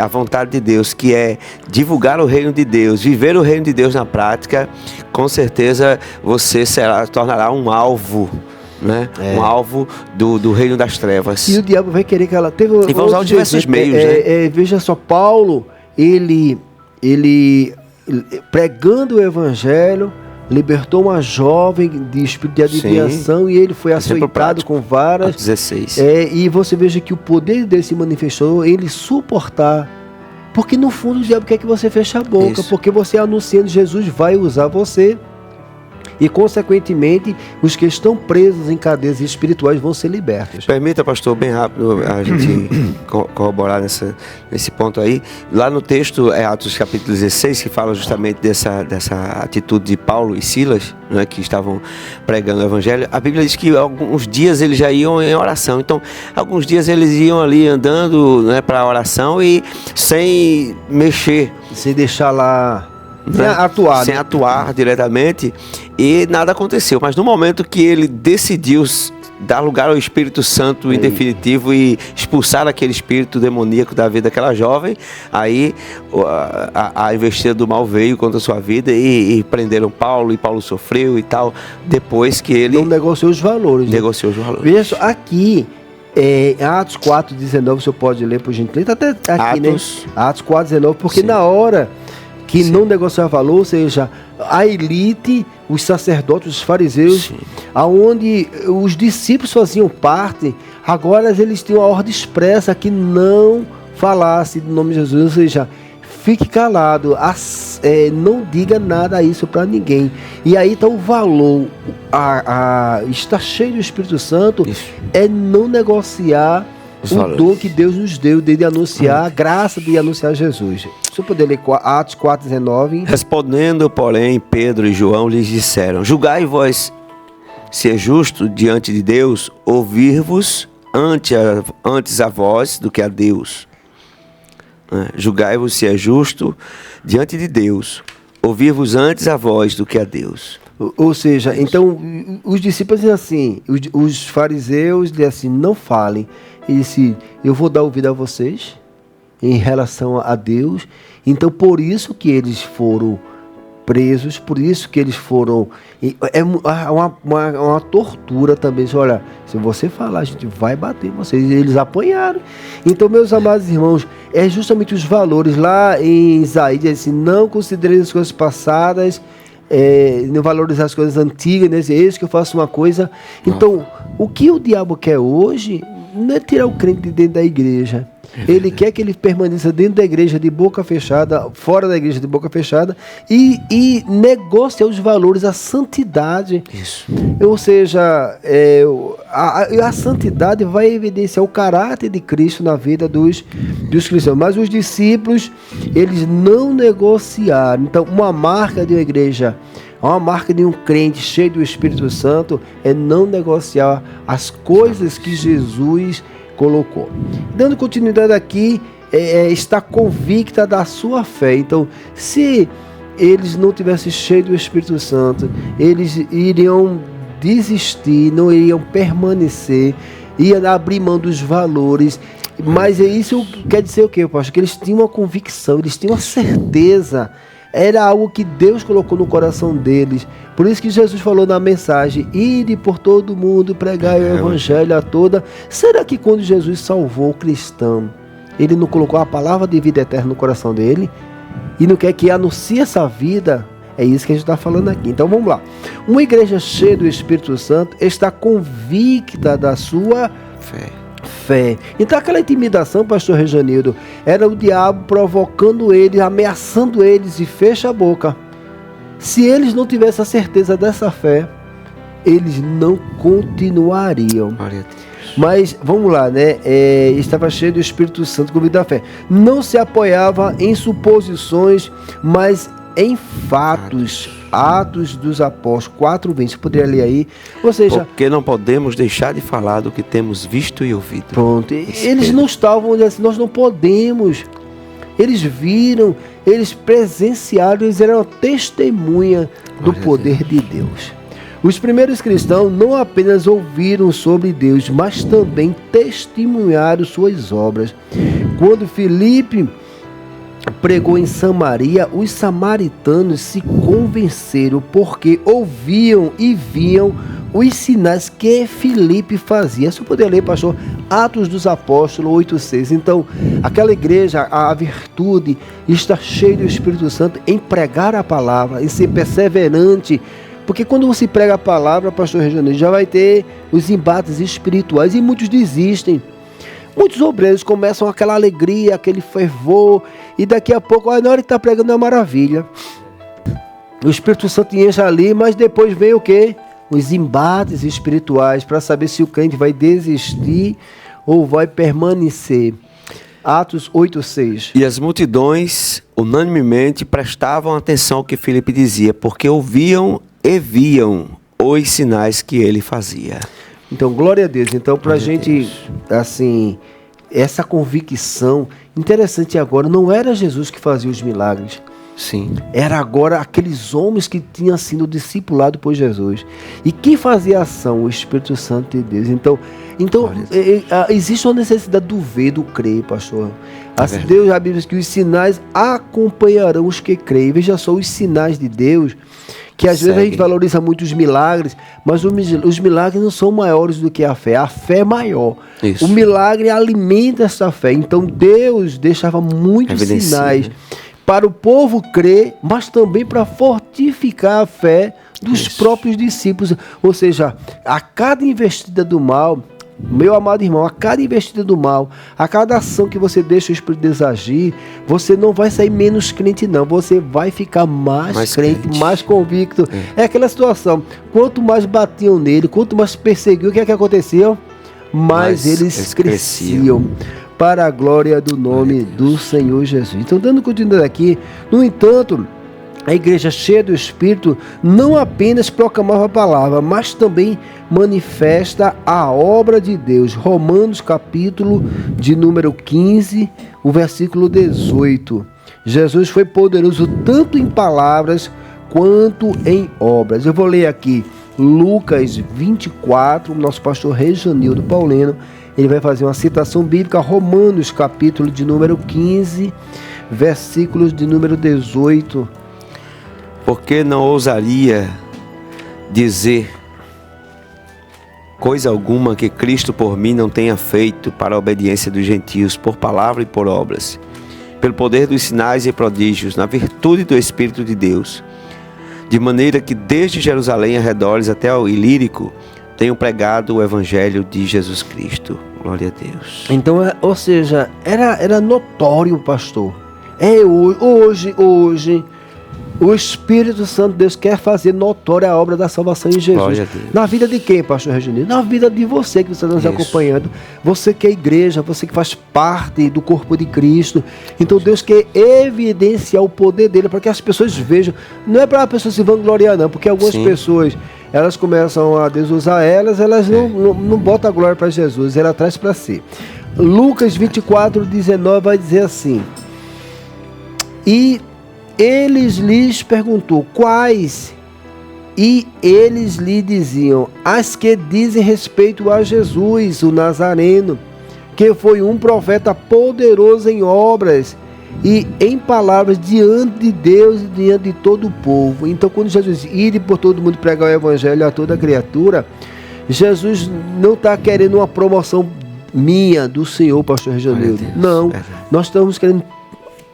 Speaker 3: a vontade de Deus, que é divulgar o reino de Deus, viver o reino de Deus na prática, com certeza você tornará um alvo, né? Um alvo do reino das trevas.
Speaker 2: E o diabo vai querer que ela...
Speaker 3: E vai usar diversos meios, né?
Speaker 2: Veja só, Paulo, ele pregando o evangelho, libertou uma jovem de espírito de adivinhação, e ele foi açoitado com varas.
Speaker 3: 16.
Speaker 2: E você veja que o poder dele se manifestou, ele suportar. Porque no fundo o diabo quer que você feche a boca, porque você anunciando Jesus vai usar você. E consequentemente os que estão presos em cadeias espirituais vão ser libertos.
Speaker 3: Permita, pastor, bem rápido a gente corroborar nesse ponto aí. Lá no texto é Atos capítulo 16, que fala justamente dessa atitude de Paulo e Silas, né, que estavam pregando o evangelho. A Bíblia diz que alguns dias eles já iam em oração. Então, alguns dias eles iam ali andando, né, para a oração e sem mexer,
Speaker 2: sem deixar lá, sem
Speaker 3: atuar diretamente, e nada aconteceu. Mas no momento que ele decidiu dar lugar ao Espírito Santo em definitivo e expulsar aquele espírito demoníaco da vida daquela jovem, aí a investida do mal veio contra a sua vida e prenderam Paulo, e Paulo sofreu e tal, depois que ele...
Speaker 2: Não negociou os valores.
Speaker 3: Negociou os valores.
Speaker 2: Veja só, aqui... Atos 4:19, você pode ler por gentileza, até aqui, Atos 4:19, porque na hora que não negociar valor, ou seja, a elite, os sacerdotes, os fariseus, aonde os discípulos faziam parte, agora eles tinham a ordem expressa que não falasse do nome de Jesus, ou seja, fique calado, não diga nada a isso para ninguém. E aí está o valor, está cheio do Espírito Santo, é não negociar o dom que Deus nos deu de anunciar, a graça de anunciar Jesus. Se eu puder ler Atos 4:19.
Speaker 3: Respondendo, porém, Pedro e João lhes disseram: julgai vós se é justo diante de Deus ouvir-vos antes a vós do que a Deus. Julgai-vos se é justo diante de Deus ouvir-vos antes a vós do que a Deus.
Speaker 2: Ou seja, então os discípulos dizem assim, os fariseus dizem assim, não falem. Ele disse, eu vou dar ouvido a vocês em relação a Deus. Então por isso que eles foram presos, por isso que eles foram... É uma tortura também. Olha, se você falar, a gente vai bater vocês. Eles apanharam. Então, meus amados irmãos, é justamente os valores. Lá em Isaías, diz assim, não considereis as coisas passadas, não valorizar as coisas antigas, né? Eis que eu faço uma coisa. Então, o que o diabo quer hoje não é tirar o crente de dentro da igreja. Ele quer que ele permaneça dentro da igreja de boca fechada, fora da igreja de boca fechada, e negocia os valores, a santidade.
Speaker 3: Isso.
Speaker 2: Ou seja, a santidade vai evidenciar o caráter de Cristo na vida dos cristãos. Mas os discípulos, eles não negociaram. Então, uma marca de uma igreja, uma marca de um crente cheio do Espírito Santo é não negociar as coisas que Jesus colocou. Dando continuidade aqui, está convicta da sua fé. Então, se eles não tivessem cheio do Espírito Santo, eles iriam desistir, não iriam permanecer, iam abrir mão dos valores. Mas isso quer dizer o quê, pastor? Que eles tinham uma convicção, eles tinham uma certeza. Era algo que Deus colocou no coração deles. Por isso que Jesus falou na mensagem, ide por todo mundo, pregai o evangelho a toda. Será que quando Jesus salvou o cristão, ele não colocou a palavra de vida eterna no coração dele? E não quer que anuncie essa vida? É isso que a gente está falando aqui. Então vamos lá. Uma igreja cheia do Espírito Santo está convicta da sua fé. Então aquela intimidação, pastor Rejanildo, era o diabo provocando eles, ameaçando eles, e fecha a boca. Se eles não tivessem a certeza dessa fé, eles não continuariam. Mas vamos lá, né? Estava cheio do Espírito Santo, convicto da fé. Não se apoiava em suposições, mas em fatos. Atos dos Apóstolos 4:20, você poderia ler aí? Ou seja,
Speaker 3: porque não podemos deixar de falar do que temos visto e ouvido.
Speaker 2: Pronto, eles não estavam assim, nós não podemos. Eles viram, eles presenciaram, eles eram testemunha do poder de Deus. Os primeiros cristãos não apenas ouviram sobre Deus, mas também testemunharam suas obras. Quando Filipe pregou em Samaria, os samaritanos se convenceram porque ouviam e viam os sinais que Filipe fazia. Se eu puder ler, pastor, Atos dos Apóstolos 8:6. Então, aquela igreja, a virtude, está cheia do Espírito Santo em pregar a palavra, em ser perseverante. Porque quando você prega a palavra, pastor Regiano, já vai ter os embates espirituais e muitos desistem. Muitos obreiros começam aquela alegria, aquele fervor, e daqui a pouco, na hora que está pregando é uma maravilha. O Espírito Santo enche ali, mas depois vem o quê? Os embates espirituais, para saber se o crente vai desistir ou vai permanecer. Atos 8:6.
Speaker 3: E as multidões unanimemente prestavam atenção ao que Filipe dizia, porque ouviam e viam os sinais que ele fazia.
Speaker 2: Então, glória a Deus. Então, para a gente, assim, essa convicção, interessante agora, não era Jesus que fazia os milagres.
Speaker 3: Sim.
Speaker 2: Era agora aqueles homens que tinham sido discipulados por Jesus. E quem fazia a ação? O Espírito Santo de Deus. Então existe uma necessidade do ver, do crer, pastor. Deus, a Bíblia diz que os sinais acompanharão os que creem. Veja só, os sinais de Deus, que às vezes a gente valoriza muito os milagres, mas os milagres não são maiores do que a fé é maior. Isso. O milagre alimenta essa fé. Então Deus deixava muitos sinais para o povo crer, mas também para fortificar a fé dos próprios discípulos. Ou seja, a cada investida do mal, meu amado irmão, a cada investida do mal, a cada ação que você deixa o Espírito de Deus agir, você não vai sair menos crente não, você vai ficar mais crente, mais convicto. É aquela situação, quanto mais batiam nele, quanto mais perseguiam, o que é que acontecia? Mais eles cresciam. Para a glória do nome do Senhor Jesus. Então, dando continuidade aqui, no entanto, a igreja cheia do Espírito não apenas proclamava a palavra, mas também manifesta a obra de Deus. Romanos capítulo de número 15, o versículo 18. Jesus foi poderoso tanto em palavras quanto em obras. Eu vou ler aqui Lucas 24, o nosso pastor Regianildo Paulino, ele vai fazer uma citação bíblica, Romanos capítulo de número 15, versículos de número 18.
Speaker 3: Porque não ousaria dizer coisa alguma que Cristo por mim não tenha feito para a obediência dos gentios, por palavra e por obras, pelo poder dos sinais e prodígios, na virtude do Espírito de Deus, de maneira que desde Jerusalém arredores até o Ilírico tenho pregado o Evangelho de Jesus Cristo. Glória a Deus.
Speaker 2: Então, ou seja, era notório, pastor. Hoje, o Espírito Santo de Deus quer fazer notória a obra da salvação em Jesus.
Speaker 3: Glória a Deus.
Speaker 2: Na vida de quem, pastor Reginaldo? Na vida de você que você está nos acompanhando. Você que é igreja, você que faz parte do corpo de Cristo. Então Deus quer evidenciar o poder dele para que as pessoas vejam. Não é para a pessoa se vangloriar não, porque algumas pessoas, elas começam a desusar elas não botam a glória para Jesus, ela traz para si. Lucas 24:19 vai dizer assim: e eles lhes perguntou quais, e eles lhe diziam: as que dizem respeito a Jesus, o Nazareno, que foi um profeta poderoso em obras e em palavras diante de Deus e diante de todo o povo. Então, quando Jesus ide por todo mundo pregar o evangelho a toda criatura, Jesus não está querendo uma promoção minha, do Senhor, pastor Reginaldo. Não, nós estamos querendo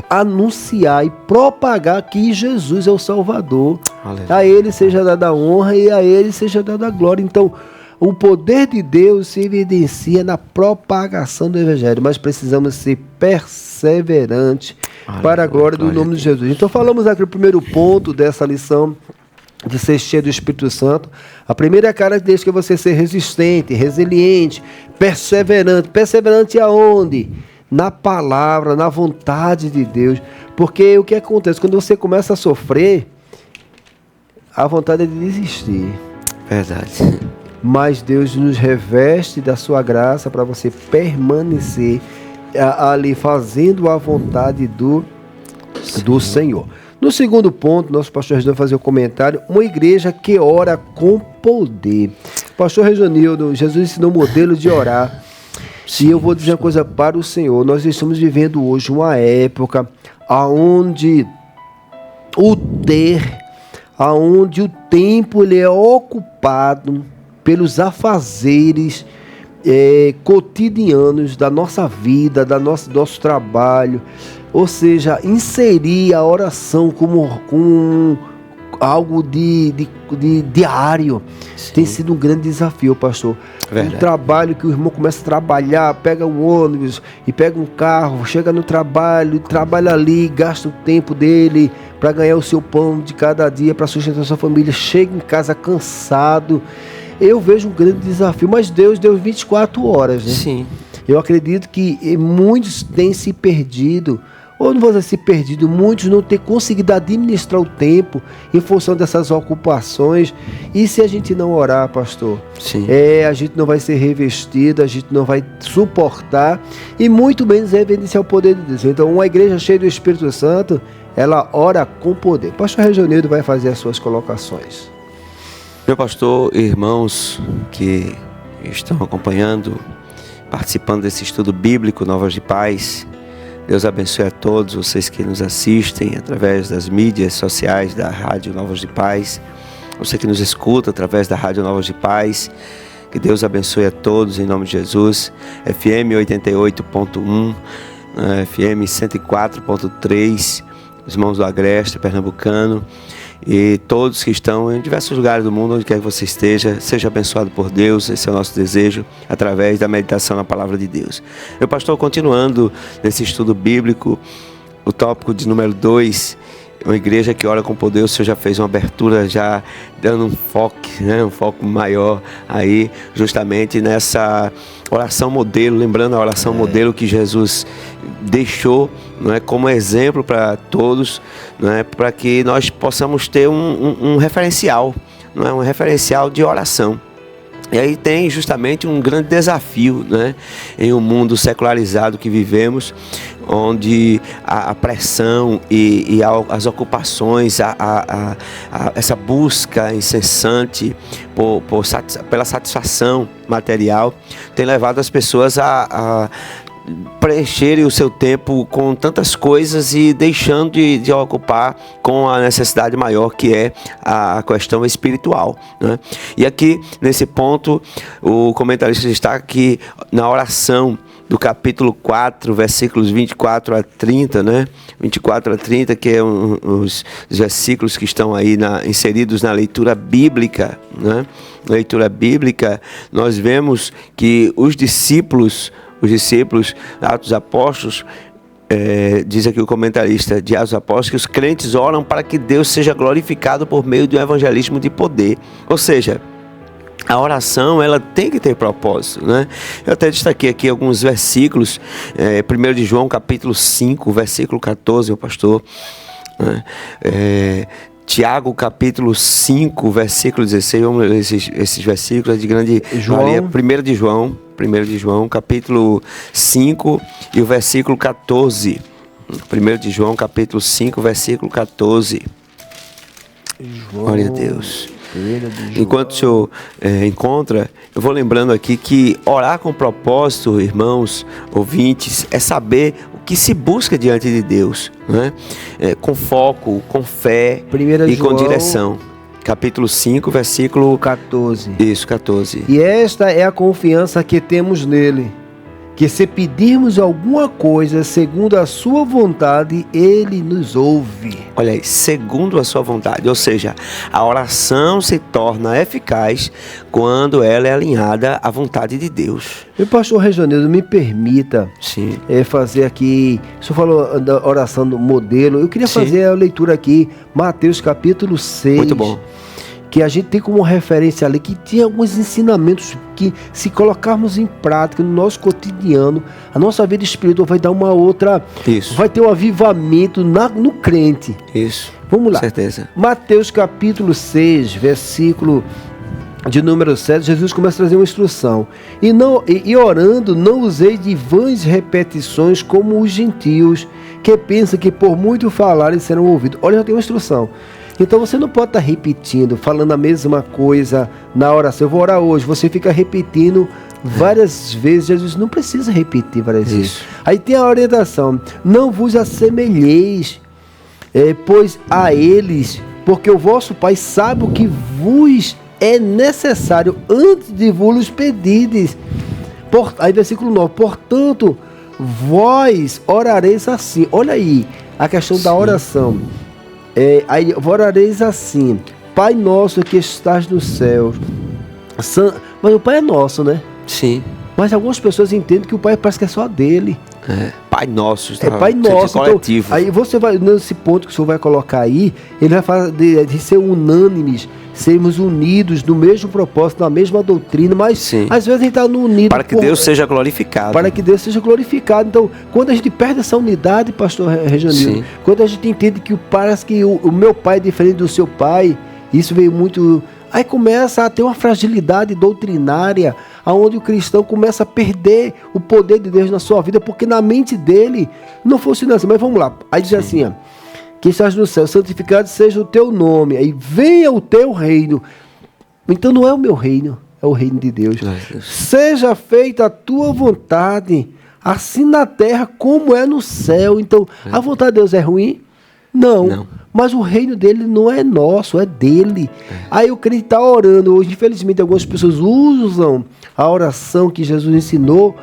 Speaker 2: anunciar e propagar que Jesus é o Salvador. Aleluia. A Ele seja dada a honra e a Ele seja dada a glória. Então, o poder de Deus se evidencia na propagação do Evangelho, mas precisamos ser perseverantes para a glória do nome de Jesus. Então, falamos aqui o primeiro ponto dessa lição de ser cheio do Espírito Santo. A primeira característica é você ser resistente, resiliente, perseverante. Perseverante aonde? Na palavra, na vontade de Deus. Porque o que acontece? Quando você começa a sofrer, a vontade é de desistir.
Speaker 3: Verdade.
Speaker 2: Mas Deus nos reveste da sua graça para você permanecer ali fazendo a vontade do do Senhor. No segundo ponto, nosso pastor Reginildo vai fazer o comentário, uma igreja que ora com poder. Pastor Reginildo, Jesus ensinou o modelo de orar. E eu vou dizer uma coisa para o Senhor, nós estamos vivendo hoje uma época onde o tempo ele é ocupado pelos afazeres cotidianos da nossa vida, nosso trabalho, ou seja, inserir a oração como algo de diário. Sim. Tem sido um grande desafio, pastor. Um trabalho que o irmão começa a trabalhar, pega um ônibus e pega um carro, chega no trabalho, trabalha ali, gasta o tempo dele para ganhar o seu pão de cada dia, para sustentar a sua família, chega em casa cansado. Eu vejo um grande desafio, mas Deus deu 24 horas, né?
Speaker 3: Sim.
Speaker 2: Eu acredito que muitos têm se perdido, ou não vou dizer se perdido, muitos não têm conseguido administrar o tempo em função dessas ocupações. E se a gente não orar, pastor?
Speaker 3: Sim.
Speaker 2: A gente não vai ser revestido, a gente não vai suportar e muito menos evidenciar o poder de Deus. Então, uma igreja cheia do Espírito Santo, ela ora com poder. Pastor Reginildo vai fazer as suas colocações.
Speaker 3: Meu pastor, irmãos que estão acompanhando, participando desse estudo bíblico Novas de Paz, Deus abençoe a todos vocês que nos assistem através das mídias sociais da Rádio Novas de Paz, você que nos escuta através da Rádio Novas de Paz, que Deus abençoe a todos em nome de Jesus. FM 88.1, FM 104.3, os irmãos do Agreste, pernambucano, e todos que estão em diversos lugares do mundo, onde quer que você esteja, seja abençoado por Deus. Esse é o nosso desejo, através da meditação na Palavra de Deus. Meu pastor, continuando nesse estudo bíblico, o tópico de número 2, uma igreja que ora com poder. O senhor já fez uma abertura, já dando um foco maior aí, justamente nessa oração modelo, lembrando a oração modelo que Jesus deixou, não é, como exemplo para todos, não é, para que nós possamos ter um referencial, não é, um referencial de oração. E aí tem justamente um grande desafio, né, em um mundo secularizado que vivemos, onde a pressão e as ocupações, essa busca incessante pela satisfação material tem levado as pessoas a preencherem o seu tempo com tantas coisas e deixando de ocupar com a necessidade maior, que é a questão espiritual, né? E aqui, nesse ponto, o comentarista destaca que na oração do capítulo 4, versículos 24 a 30, né? 24 a 30, que é os versículos que estão aí inseridos na leitura bíblica, né? Na leitura bíblica, nós vemos que os discípulos, Atos dos Apóstolos, diz aqui o comentarista de Atos dos Apóstolos, que os crentes oram para que Deus seja glorificado por meio do evangelismo de poder. Ou seja, a oração, ela tem que ter propósito, né? Eu até destaquei aqui alguns versículos, 1 de João capítulo 5, versículo 14, meu pastor, né? Tiago capítulo 5, versículo 16, vamos ler esses versículos de grande valia. 1 de João, capítulo 5 e o versículo 14. 1 de João, capítulo 5, versículo 14. Glória a Deus. Enquanto o senhor encontra, eu vou lembrando aqui que orar com propósito, irmãos, ouvintes, é saber o que se busca diante de Deus, né? Com foco, com fé e com direção. Capítulo 5, versículo
Speaker 2: 14.
Speaker 3: Isso, 14.
Speaker 2: E esta é a confiança que temos nele, que se pedirmos alguma coisa segundo a sua vontade, ele nos ouve.
Speaker 3: Olha aí, segundo a sua vontade, ou seja, a oração se torna eficaz quando ela é alinhada à vontade de Deus.
Speaker 2: Meu pastor Reginildo, me permita fazer aqui, o senhor falou da oração do modelo, eu queria fazer a leitura aqui, Mateus capítulo 6.
Speaker 3: Muito bom.
Speaker 2: Que a gente tem como referência ali, que tinha alguns ensinamentos que, se colocarmos em prática no nosso cotidiano, a nossa vida espiritual vai dar uma outra...
Speaker 3: Isso.
Speaker 2: Vai ter um avivamento no crente.
Speaker 3: Isso.
Speaker 2: Vamos lá.
Speaker 3: Certeza.
Speaker 2: Mateus capítulo 6, versículo de número 7, Jesus começa a trazer uma instrução. E orando, não usei de vãs repetições como os gentios, que pensam que por muito falarem serão ouvidos. Olha, eu tenho uma instrução. Então você não pode estar repetindo, falando a mesma coisa na oração. Eu vou orar hoje, você fica repetindo várias vezes. Jesus não precisa repetir várias vezes. Aí tem a orientação: não vos assemelheis, pois a eles, porque o vosso Pai sabe o que vos é necessário antes de vos pedirdes. Aí versículo 9: portanto, vós orareis assim. Olha aí a questão da oração. Aí orareis assim: Pai nosso que estás nos céus. Mas o Pai é nosso, né?
Speaker 3: Sim.
Speaker 2: Mas algumas pessoas entendem que o Pai parece que é só dele.
Speaker 3: Pai nosso.
Speaker 2: Pai nosso.
Speaker 3: Coletivo.
Speaker 2: Então, aí você vai, nesse ponto que o senhor vai colocar aí, ele vai falar de ser unânimes, sermos unidos no mesmo propósito, na mesma doutrina, mas
Speaker 3: Sim.
Speaker 2: às vezes a gente está unido
Speaker 3: para que Deus seja glorificado.
Speaker 2: Para que Deus seja glorificado. Então, quando a gente perde essa unidade, pastor Rejanildo, quando a gente entende que parece que o meu pai é diferente do seu pai, isso veio muito... Aí começa a ter uma fragilidade doutrinária, onde o cristão começa a perder o poder de Deus na sua vida, porque na mente dele não funciona assim. Mas vamos lá. Aí diz assim, ó: que estás no céu, santificado seja o teu nome, aí venha o teu reino. Então não é o meu reino, é o reino de Deus. Seja feita a tua vontade, assim na terra como é no céu. Então, a vontade de Deus é ruim? Não. Mas o reino dele não é nosso, é dele. Aí o crente está orando. Hoje, infelizmente, algumas pessoas usam a oração que Jesus ensinou,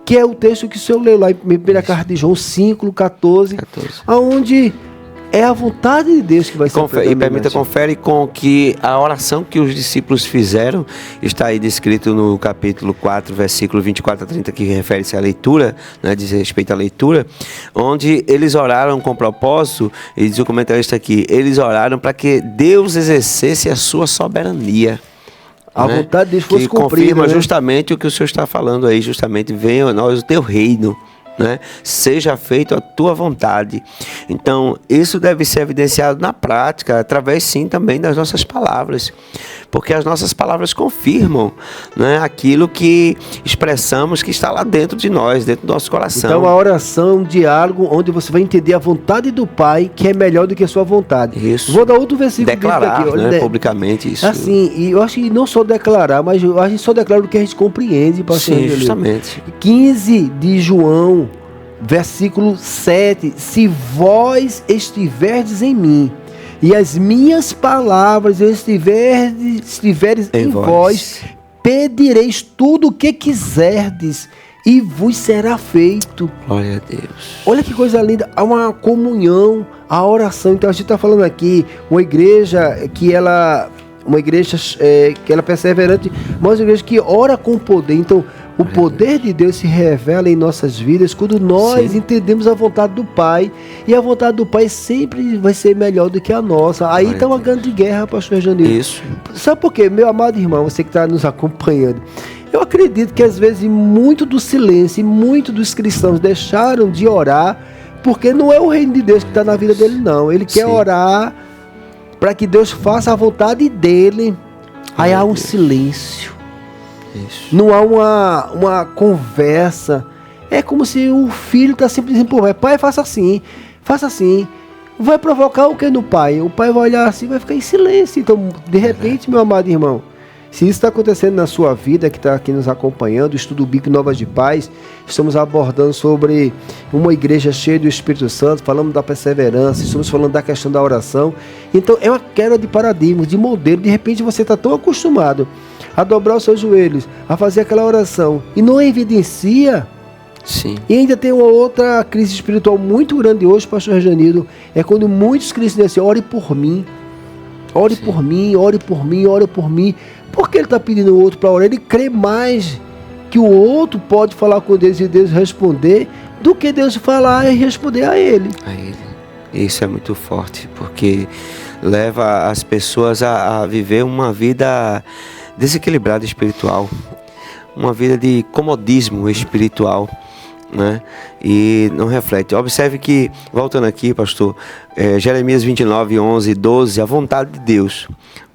Speaker 2: que é o texto que o senhor leu lá em primeira carta de João 5:14, onde é a vontade de Deus que vai ser predominante.
Speaker 3: E permita, confere com que a oração que os discípulos fizeram, está aí descrito no capítulo 4, versículo 24 a 30, que refere-se à leitura, né, diz respeito à leitura, onde eles oraram com propósito, e diz o comentarista aqui, eles oraram para que Deus exercesse a sua soberania.
Speaker 2: A vontade de Deus fosse cumprida. Que
Speaker 3: confirma justamente o que o senhor está falando aí, justamente, venha a nós o teu reino. Né? Seja feito a tua vontade. Então isso deve ser evidenciado na prática, através sim também das nossas palavras, porque as nossas palavras confirmam, né, aquilo que expressamos, que está lá dentro de nós, dentro do nosso coração.
Speaker 2: Então a oração é um diálogo onde você vai entender a vontade do Pai, que é melhor do que a sua vontade.
Speaker 3: Isso.
Speaker 2: Vou dar outro versículo
Speaker 3: declarar
Speaker 2: aqui,
Speaker 3: né, publicamente isso.
Speaker 2: Assim, e eu acho que não só declarar, mas a gente só declara o que a gente compreende, pastor.
Speaker 3: Sim, justamente.
Speaker 2: 15 de João, versículo 7: se vós estiverdes em mim e as minhas palavras estiveres em vós, pedireis tudo o que quiserdes e vos será feito.
Speaker 3: Glória a Deus.
Speaker 2: Olha que coisa linda, há uma comunhão, a oração. Então a gente está falando aqui, uma igreja que ela é perseverante, mas uma igreja que ora com poder. Então o poder de Deus se revela em nossas vidas quando nós entendemos a vontade do Pai. E a vontade do Pai sempre vai ser melhor do que a nossa. Aí está uma grande guerra, pastor Janildo.
Speaker 3: Isso.
Speaker 2: Sabe por quê? Meu amado irmão, você que está nos acompanhando, eu acredito que às vezes muito do silêncio e muito dos cristãos deixaram de orar, porque não é o reino de Deus que está na vida dele, não. Ele quer orar para que Deus faça a vontade dele. Aí há um silêncio. Isso. Não há uma conversa. É como se o filho está sempre dizendo pro pai, faça assim. Vai provocar o que no pai? O pai vai olhar assim, vai ficar em silêncio. Então, de repente, meu amado irmão, se isso está acontecendo na sua vida, que está aqui nos acompanhando, o Estudo Bíblico Novas de Paz, estamos abordando sobre uma igreja cheia do Espírito Santo, falamos da perseverança, estamos falando da questão da oração. Então é uma quebra de paradigmas, de modelo. De repente você está tão acostumado a dobrar os seus joelhos, a fazer aquela oração, e não evidencia.
Speaker 3: Sim.
Speaker 2: E ainda tem uma outra crise espiritual muito grande hoje, pastor Rejanildo, é quando muitos cristãos dizem assim: ore por mim. Ore por mim, ore por mim, ore por mim. Por que ele está pedindo o outro para orar? Ele crê mais que o outro pode falar com Deus e Deus responder, do que Deus falar e responder a ele.
Speaker 3: Isso é muito forte, porque leva as pessoas a viver uma vida desequilibrada espiritual, uma vida de comodismo espiritual, né? E não reflete. Observe que, voltando aqui, pastor, Jeremias 29, 11 e 12, a vontade de Deus.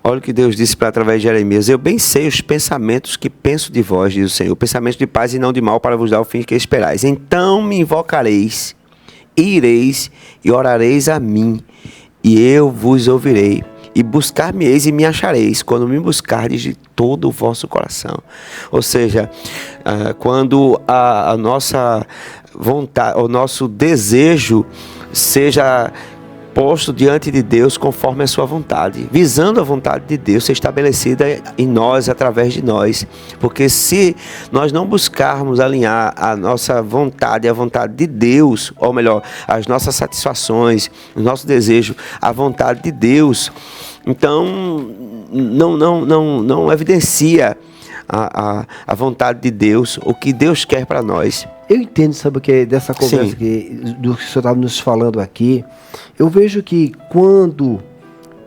Speaker 3: Olha o que Deus disse através de Jeremias: eu bem sei os pensamentos que penso de vós, diz o Senhor, pensamentos de paz e não de mal, para vos dar o fim que esperais. Então me invocareis ireis e orareis a mim, e eu vos ouvirei. E buscar-me-eis e me achareis, quando me buscardes de todo o vosso coração. Ou seja, quando a nossa vontade, o nosso desejo seja posto diante de Deus conforme a sua vontade, visando a vontade de Deus ser estabelecida em nós, através de nós. Porque se nós não buscarmos alinhar a nossa vontade à vontade de Deus, ou melhor, as nossas satisfações, o nosso desejo à vontade de Deus, então não evidencia a vontade de Deus, o que Deus quer para nós.
Speaker 2: Eu entendo, sabe o que é dessa conversa do que o senhor estava nos falando aqui. Eu vejo que quando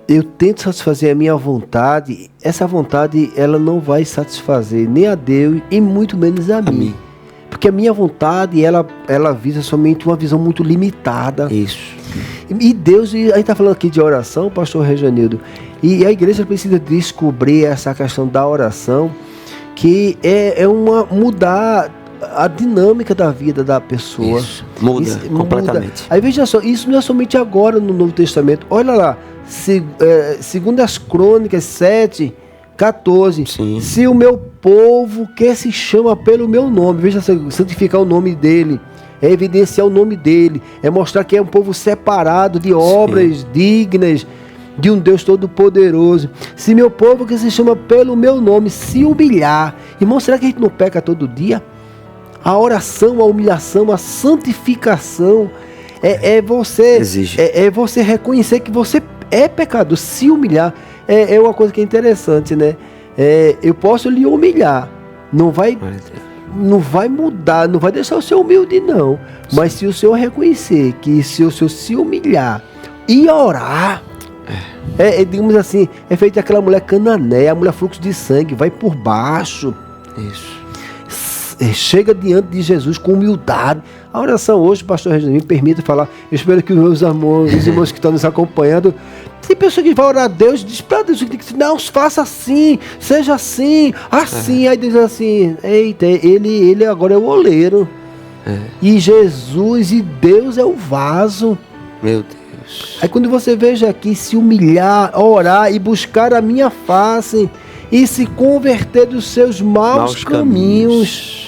Speaker 2: eu tento satisfazer a minha vontade, essa vontade ela não vai satisfazer nem a Deus e muito menos a mim. Porque a minha vontade ela visa somente uma visão muito limitada.
Speaker 3: Isso.
Speaker 2: E Deus, a gente está falando aqui de oração, pastor Rejanildo, e a igreja precisa descobrir essa questão da oração, que é mudar a dinâmica da vida da pessoa.
Speaker 3: Isso, muda completamente.
Speaker 2: Aí veja só, isso não é somente agora no Novo Testamento. Olha lá, segundo as Crônicas 7:14, se o meu povo que se chama pelo meu nome, veja, santificar o nome dele, é evidenciar o nome dele, é mostrar que é um povo separado de obras dignas de um Deus Todo-Poderoso. Se meu povo que se chama pelo meu nome se humilhar, irmão, será que a gente não peca todo dia? A oração, a humilhação, a santificação é você reconhecer que você é pecador, se humilhar. É uma coisa que é interessante, né? Eu posso lhe humilhar, não vai mudar, não vai deixar o senhor humilde, não. Mas se o senhor reconhecer que se o senhor se humilhar e orar, digamos assim, é feito aquela mulher cananeia, a mulher fluxo de sangue, vai por baixo.
Speaker 3: Isso.
Speaker 2: Chega diante de Jesus com humildade. A oração hoje, pastor Reginaldo, me permita falar, eu espero que os irmãos que estão nos acompanhando, tem pessoa que vai orar a Deus, diz para Deus, não, faça assim, seja assim, assim, aí diz assim, eita, ele agora é o oleiro, e Jesus e Deus é o vaso.
Speaker 3: Meu Deus.
Speaker 2: Aí quando você veja aqui, se humilhar, orar e buscar a minha face e se converter dos seus maus caminhos.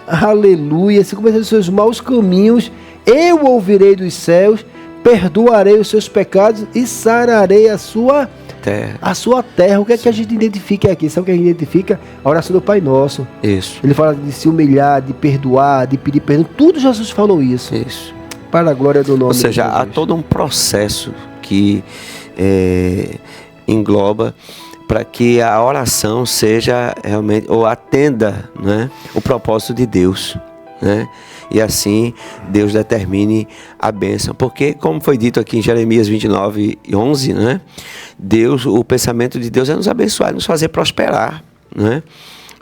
Speaker 2: Aleluia, se converter dos seus maus caminhos, eu ouvirei dos céus, perdoarei os seus pecados e sararei a sua terra. O que é que a gente identifica aqui? Sabe o que a gente identifica? A oração do Pai Nosso.
Speaker 3: Isso.
Speaker 2: Ele fala de se humilhar, de perdoar, de pedir perdão. Tudo Jesus falou isso.
Speaker 3: Isso.
Speaker 2: Para a glória do nome.
Speaker 3: Ou seja, há todo um processo que engloba para que a oração seja realmente, ou atenda, né, o propósito de Deus, né? E assim Deus determine a bênção. Porque, como foi dito aqui em Jeremias 29:11, né, o pensamento de Deus é nos abençoar, é nos fazer prosperar, né?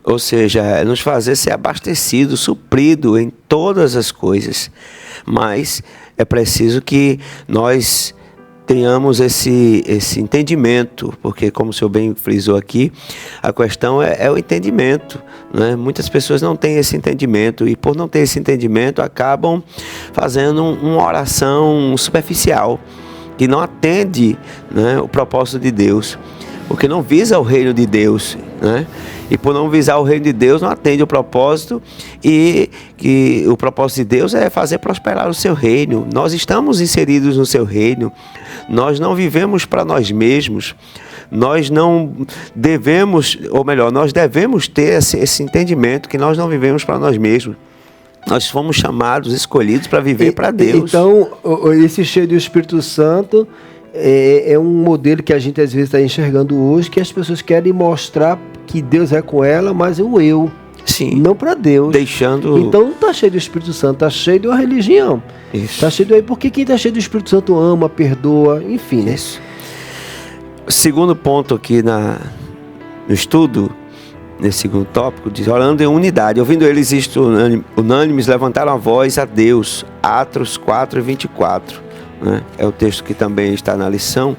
Speaker 3: Ou seja, é nos fazer ser abastecido, suprido em todas as coisas. Mas é preciso que nós tenhamos esse entendimento, porque, como o senhor bem frisou aqui, a questão é o entendimento, né? Muitas pessoas não têm esse entendimento e, por não ter esse entendimento, acabam fazendo uma oração superficial, que não atende, né, o propósito de Deus, porque não visa o reino de Deus, né? E por não visar o reino de Deus, não atende o propósito, e que o propósito de Deus é fazer prosperar o seu reino. Nós estamos inseridos no seu reino, nós não vivemos para nós mesmos, nós não devemos, ou melhor, nós devemos ter esse entendimento que nós não vivemos para nós mesmos. Nós fomos chamados, escolhidos para viver para Deus.
Speaker 2: Então, esse cheio do Espírito Santo é um modelo que a gente às vezes está enxergando hoje, que as pessoas querem mostrar que Deus é com ela, mas é o eu.
Speaker 3: Sim.
Speaker 2: Não para Deus.
Speaker 3: Deixando...
Speaker 2: Então não está cheio do Espírito Santo, está cheio de uma religião.
Speaker 3: Isso.
Speaker 2: Está cheio do... Porque quem está cheio do Espírito Santo ama, perdoa, enfim. Né?
Speaker 3: Isso. Segundo ponto aqui no estudo, nesse segundo tópico, diz: orando em unidade, ouvindo eles isto unânimes, levantaram a voz a Deus. Atos 4:24. Né? É o texto que também está na lição.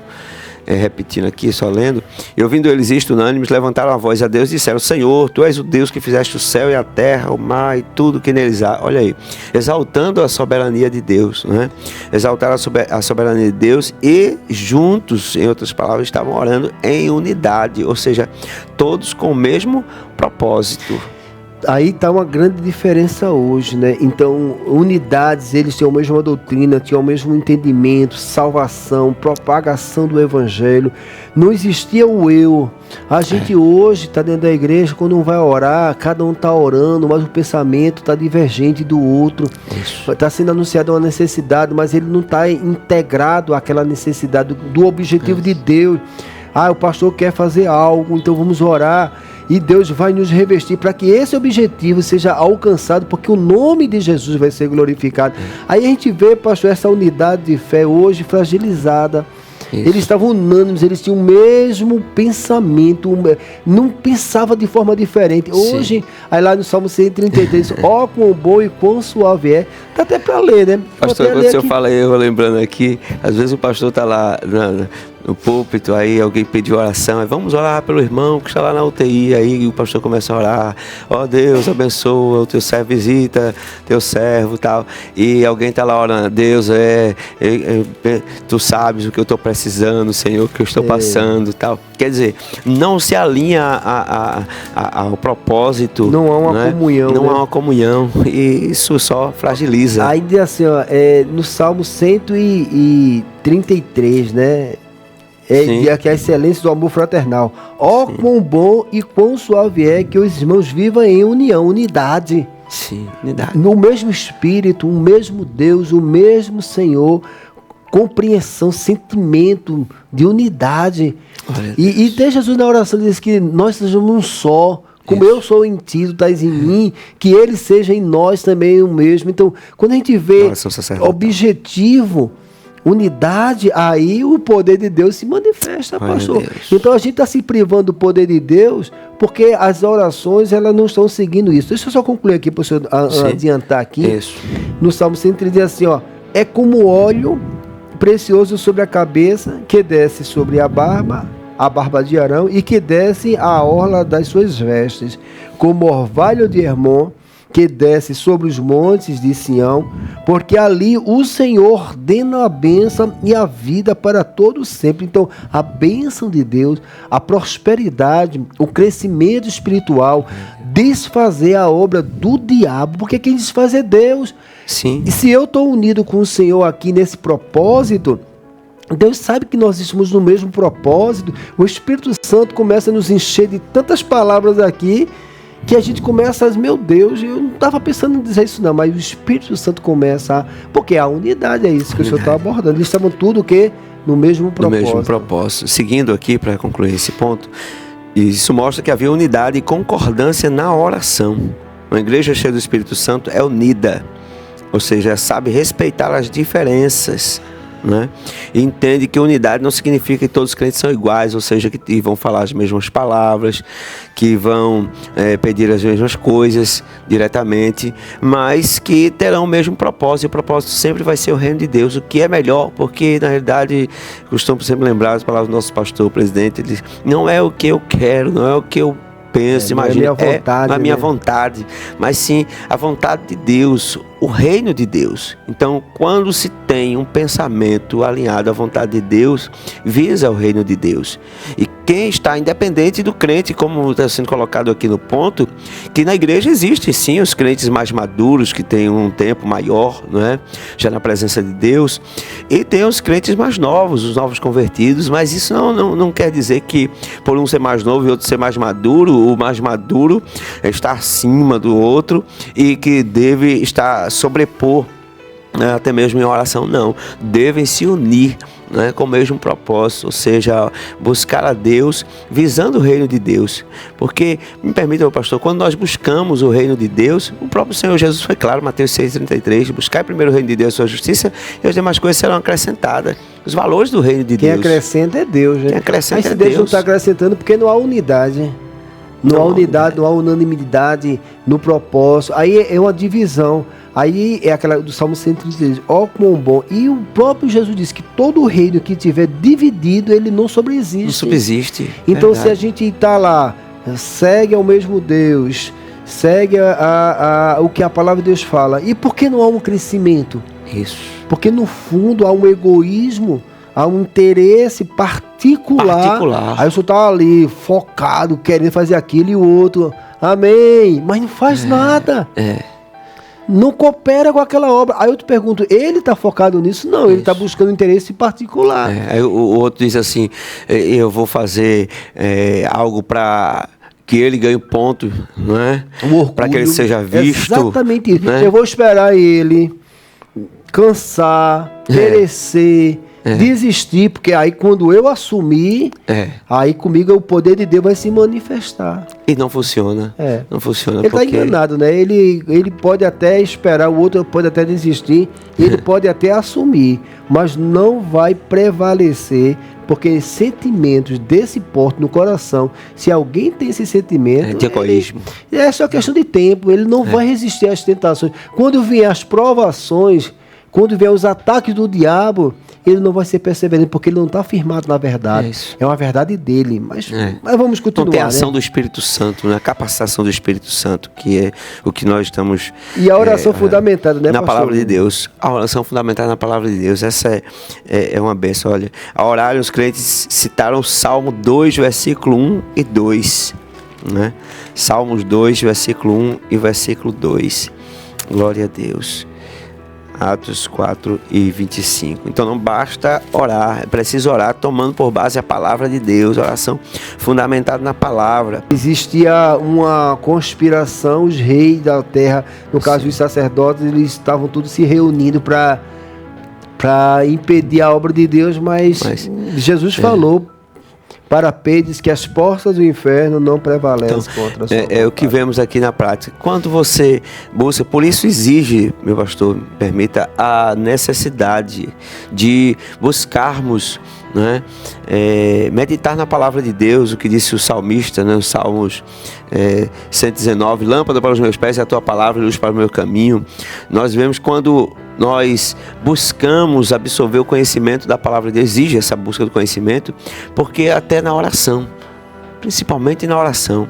Speaker 3: repetindo aqui, só lendo. E ouvindo eles isto, unânimes, levantaram a voz a Deus e disseram: Senhor, Tu és o Deus que fizeste o céu e a terra, o mar e tudo que neles há. Olha aí, exaltando a soberania de Deus, né? Exaltaram a soberania de Deus e juntos, em outras palavras, estavam orando em unidade, ou seja, todos com o mesmo propósito.
Speaker 2: Aí está uma grande diferença hoje, né? Então, unidades, eles tinham a mesma doutrina, tinham o mesmo entendimento, salvação, propagação do evangelho. Não existia o eu. A gente hoje está dentro da igreja, quando um vai orar, cada um está orando, mas o pensamento está divergente do outro. Está sendo anunciada uma necessidade, mas ele não está integrado àquela necessidade do objetivo de Deus. O pastor quer fazer algo, então vamos orar. E Deus vai nos revestir para que esse objetivo seja alcançado, porque o nome de Jesus vai ser glorificado. Aí a gente vê, pastor, essa unidade de fé hoje fragilizada. Isso. Eles estavam unânimes, eles tinham o mesmo pensamento, não pensava de forma diferente. Hoje, sim, aí lá no Salmo 133, ó quão bom e quão suave é. Dá até para ler, né?
Speaker 3: Pastor, quando o senhor fala, eu vou lembrando aqui, às vezes o pastor está lá no púlpito, aí alguém pediu oração, aí vamos orar pelo irmão que está lá na UTI, aí o pastor começa a orar: ó Deus, abençoa o teu servo, visita teu servo e tal, e alguém está lá orando: Deus, tu sabes o que eu estou precisando, Senhor, o que eu estou passando e tal. Quer dizer, não se alinha ao propósito. Não há uma comunhão. Não há uma comunhão, e isso só fragiliza.
Speaker 2: Aí diz assim, ó, no Salmo 133, né? Que a excelência do amor fraternal. Ó, quão bom e quão suave é que os irmãos vivam em união, unidade.
Speaker 3: Sim, unidade.
Speaker 2: No mesmo Espírito, o mesmo Deus, o mesmo Senhor, compreensão, sentimento de unidade. E até Jesus na oração diz que nós sejamos um só. Como eu sou em ti, tu estás em mim, que ele seja em nós também o mesmo. Então, quando a gente vê objetivo, unidade, aí o poder de Deus se manifesta, pastor. Então a gente está se privando do poder de Deus porque as orações, elas não estão seguindo isso. Deixa eu só concluir aqui para o senhor adiantar aqui. Isso. No Salmo 130 diz assim, ó: é como óleo precioso sobre a cabeça, que desce sobre a barba de Arão, e que desce a orla das suas vestes, como orvalho de Hermon, que desce sobre os montes de Sião, porque ali o Senhor ordena a bênção e a vida para todo sempre. Então, a bênção de Deus, a prosperidade, o crescimento espiritual, desfazer a obra do diabo, porque quem desfaz é Deus.
Speaker 3: Sim.
Speaker 2: E se eu estou unido com o Senhor aqui nesse propósito, Deus sabe que nós estamos no mesmo propósito. O Espírito Santo começa a nos encher de tantas palavras aqui, que a gente começa a dizer: meu Deus, eu não estava pensando em dizer isso não, mas o Espírito Santo começa porque a unidade é isso que o senhor está abordando. Eles estavam tudo o quê? No mesmo propósito.
Speaker 3: No mesmo propósito. Seguindo aqui, para concluir esse ponto, isso mostra que havia unidade e concordância na oração. Uma igreja cheia do Espírito Santo é unida, ou seja, sabe respeitar as diferenças, né? E entende que unidade não significa que todos os crentes são iguais, ou seja, que vão falar as mesmas palavras, que vão pedir as mesmas coisas diretamente, mas que terão o mesmo propósito. E o propósito sempre vai ser o reino de Deus, o que é melhor, porque na realidade costumo sempre lembrar as palavras do nosso pastor, o presidente. Ele diz: não é o que eu quero, não é o que eu penso, imagina, a minha vontade, mas sim a vontade de Deus, o reino de Deus. Então, quando se tem um pensamento alinhado à vontade de Deus, visa o reino de Deus. E quem está independente do crente, como está sendo colocado aqui no ponto, que na igreja existem sim os crentes mais maduros, que têm um tempo maior, não é? Já na presença de Deus, e tem os crentes mais novos, os novos convertidos, mas isso não quer dizer que por um ser mais novo e outro ser mais maduro, o mais maduro está acima do outro e que deve estar sobrepor, né, até mesmo em oração. Não, devem se unir, né, com o mesmo propósito, ou seja, buscar a Deus visando o reino de Deus. Porque, me permita, meu pastor, quando nós buscamos o reino de Deus, o próprio Senhor Jesus foi claro, Mateus 6,33: buscar primeiro o reino de Deus e sua justiça, e as demais coisas serão acrescentadas. Os valores do reino de Deus.
Speaker 2: Quem acrescenta é Deus, né?
Speaker 3: Quem acrescenta
Speaker 2: mas se
Speaker 3: é
Speaker 2: Deus
Speaker 3: Deus.
Speaker 2: não está acrescentando, porque não há unidade. Não há unidade, não há unanimidade no propósito. Aí é uma divisão. Aí é aquela do Salmo 133, ó quão bom. E o próprio Jesus disse que todo reino que tiver dividido, ele não sobreexiste.
Speaker 3: Não subsiste.
Speaker 2: Então,
Speaker 3: verdade.
Speaker 2: se a gente está lá, segue ao mesmo Deus, segue o que a palavra de Deus fala, e por que não há um crescimento?
Speaker 3: Isso.
Speaker 2: Porque no fundo há um egoísmo, há um interesse particular. Aí o senhor está ali, focado, querendo fazer aquilo, e o outro, amém, mas não faz nada. Não coopera com aquela obra. Aí eu te pergunto, ele está focado nisso? Não, ele está buscando interesse particular.
Speaker 3: Aí o outro diz assim, eu vou fazer algo para que ele ganhe ponto, não é? Para que ele seja visto.
Speaker 2: Exatamente isso.
Speaker 3: Né?
Speaker 2: Eu vou esperar ele cansar, perecer, desistir, porque aí quando eu assumir, aí comigo o poder de Deus vai se manifestar.
Speaker 3: E não funciona. Não funciona.
Speaker 2: Ele está enganado, né? Ele pode até esperar, o outro pode até desistir, ele pode até assumir, mas não vai prevalecer, porque sentimentos desse porte no coração, se alguém tem esse sentimento,
Speaker 3: de egoísmo.
Speaker 2: É só questão de tempo, ele não vai resistir às tentações. Quando vier as provações, quando vier os ataques do diabo, ele não vai ser perseverante, porque ele não está firmado na verdade. É uma verdade dele. Mas vamos continuar.
Speaker 3: Então tem a ação do Espírito Santo, né? A capacitação do Espírito Santo, que é o que nós estamos...
Speaker 2: E a oração fundamentada, né,
Speaker 3: na
Speaker 2: pastor?
Speaker 3: palavra de Deus. A oração fundamentada na palavra de Deus. Essa é uma bênção. Olha, a orar, os crentes citaram o Salmo 2, versículo 1 e 2. Né? Salmos 2, versículo 1 e versículo 2. Glória a Deus. Atos 4 e 25. Então não basta orar, é preciso orar tomando por base a palavra de Deus, oração fundamentada na palavra.
Speaker 2: Existia uma conspiração, os reis da terra, no caso os sacerdotes, eles estavam todos se reunindo para impedir a obra de Deus, mas Jesus falou para Pedro que as portas do inferno não prevalecem contra a sua vontade.
Speaker 3: É o que vemos aqui na prática. Quando você busca, por isso exige, meu pastor, me permita, a necessidade de buscarmos, né, meditar na palavra de Deus, o que disse o salmista, né, os Salmos 119, lâmpada para os meus pés é a tua palavra, luz para o meu caminho. Nós vemos quando nós buscamos absorver o conhecimento da palavra de Deus, exige essa busca do conhecimento, porque até na oração, principalmente na oração,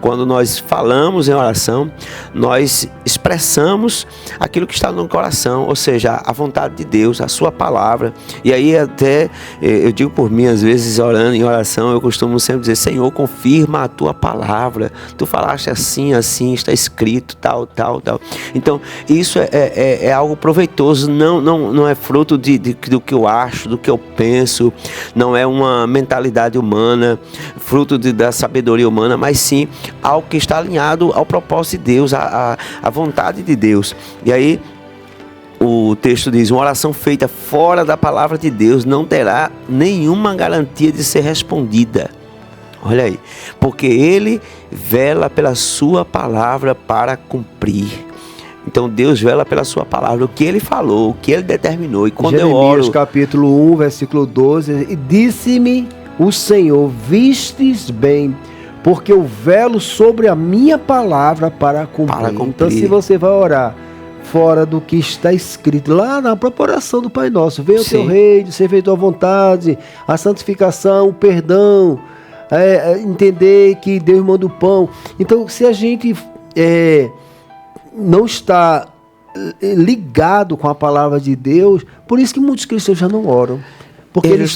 Speaker 3: quando nós falamos em oração, nós expressamos aquilo que está no coração, ou seja, a vontade de Deus, a sua palavra. E aí até, eu digo por mim, às vezes orando em oração, eu costumo sempre dizer, Senhor, confirma a tua palavra, tu falaste assim, assim, está escrito, tal. Então, isso é algo proveitoso, não é fruto do que eu acho, do que eu penso, não é uma mentalidade humana, fruto da sabedoria humana, mas sim algo que está alinhado ao propósito de Deus, à vontade de Deus. E aí o texto diz, uma oração feita fora da palavra de Deus não terá nenhuma garantia de ser respondida. Olha aí, porque ele vela pela sua palavra para cumprir. Então Deus vela pela sua palavra, o que ele falou, o que ele determinou. E quando
Speaker 2: Jeremias,
Speaker 3: eu oro...
Speaker 2: capítulo 1, versículo 12, e disse-me o Senhor, vistes bem, porque eu velo sobre a minha palavra para cumprir. Então, se você vai orar fora do que está escrito lá na própria oração do Pai Nosso, venha o teu reino, seja feita a tua vontade, a santificação, o perdão, entender que Deus manda o pão. Então, se a gente não está ligado com a palavra de Deus, por isso que muitos cristãos já não oram, porque eles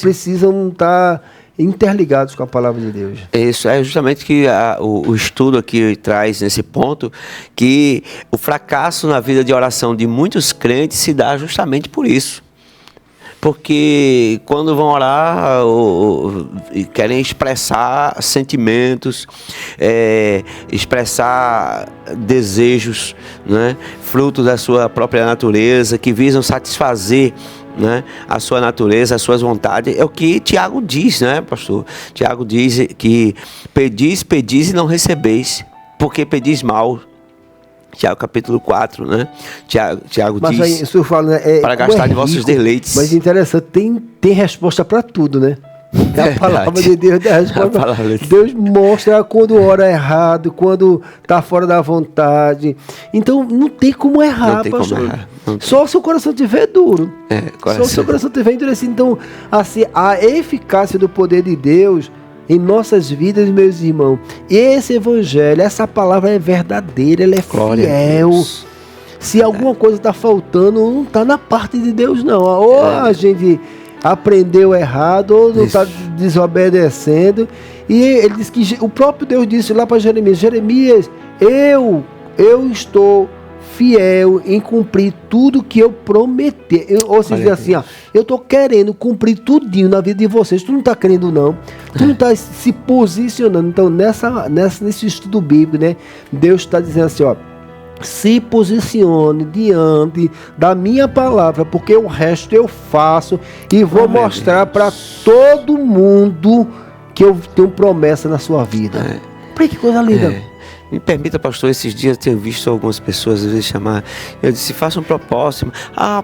Speaker 2: precisam estar interligados com a palavra de Deus. Isso
Speaker 3: é justamente que o estudo aqui traz nesse ponto, que o fracasso na vida de oração de muitos crentes se dá justamente por isso. Porque quando vão orar, querem expressar sentimentos, expressar desejos, né, fruto da sua própria natureza, que visam satisfazer, né, a sua natureza, as suas vontades. É o que Tiago diz, né, pastor? Tiago diz que pedis e não recebeis, porque pedis mal. Tiago capítulo 4, né? Tiago diz,
Speaker 2: aí, o senhor fala, né,
Speaker 3: para gastar de vossos deleites.
Speaker 2: Mas interessante, tem resposta para tudo, né? A palavra de Deus dá a resposta. Deus mostra quando ora errado, quando está fora da vontade. Então não tem como errar,
Speaker 3: não tem
Speaker 2: pastor.
Speaker 3: Como errar.
Speaker 2: Só se o coração estiver duro. Só se o coração estiver endurecido. Então, assim, a eficácia do poder de Deus em nossas vidas, meus irmãos, esse evangelho, essa palavra é verdadeira, ela é fiel. Se alguma coisa está faltando, não está na parte de Deus, não. Ou a gente aprendeu errado, ou não está desobedecendo. E ele diz que o próprio Deus disse lá para Jeremias, eu estou fiel em cumprir tudo que eu prometi. Ou seja, assim, eu estou querendo cumprir tudinho na vida de vocês. Tu não está querendo, não. Tu não está se posicionando. Então, nesse estudo bíblico, né, Deus está dizendo assim, ó, se posicione diante da minha palavra, porque o resto eu faço e vou mostrar para todo mundo que eu tenho promessa na sua vida. Que coisa linda.
Speaker 3: Me permita, pastor, esses dias eu tenho visto algumas pessoas às vezes chamar, eu disse, faça um propósito.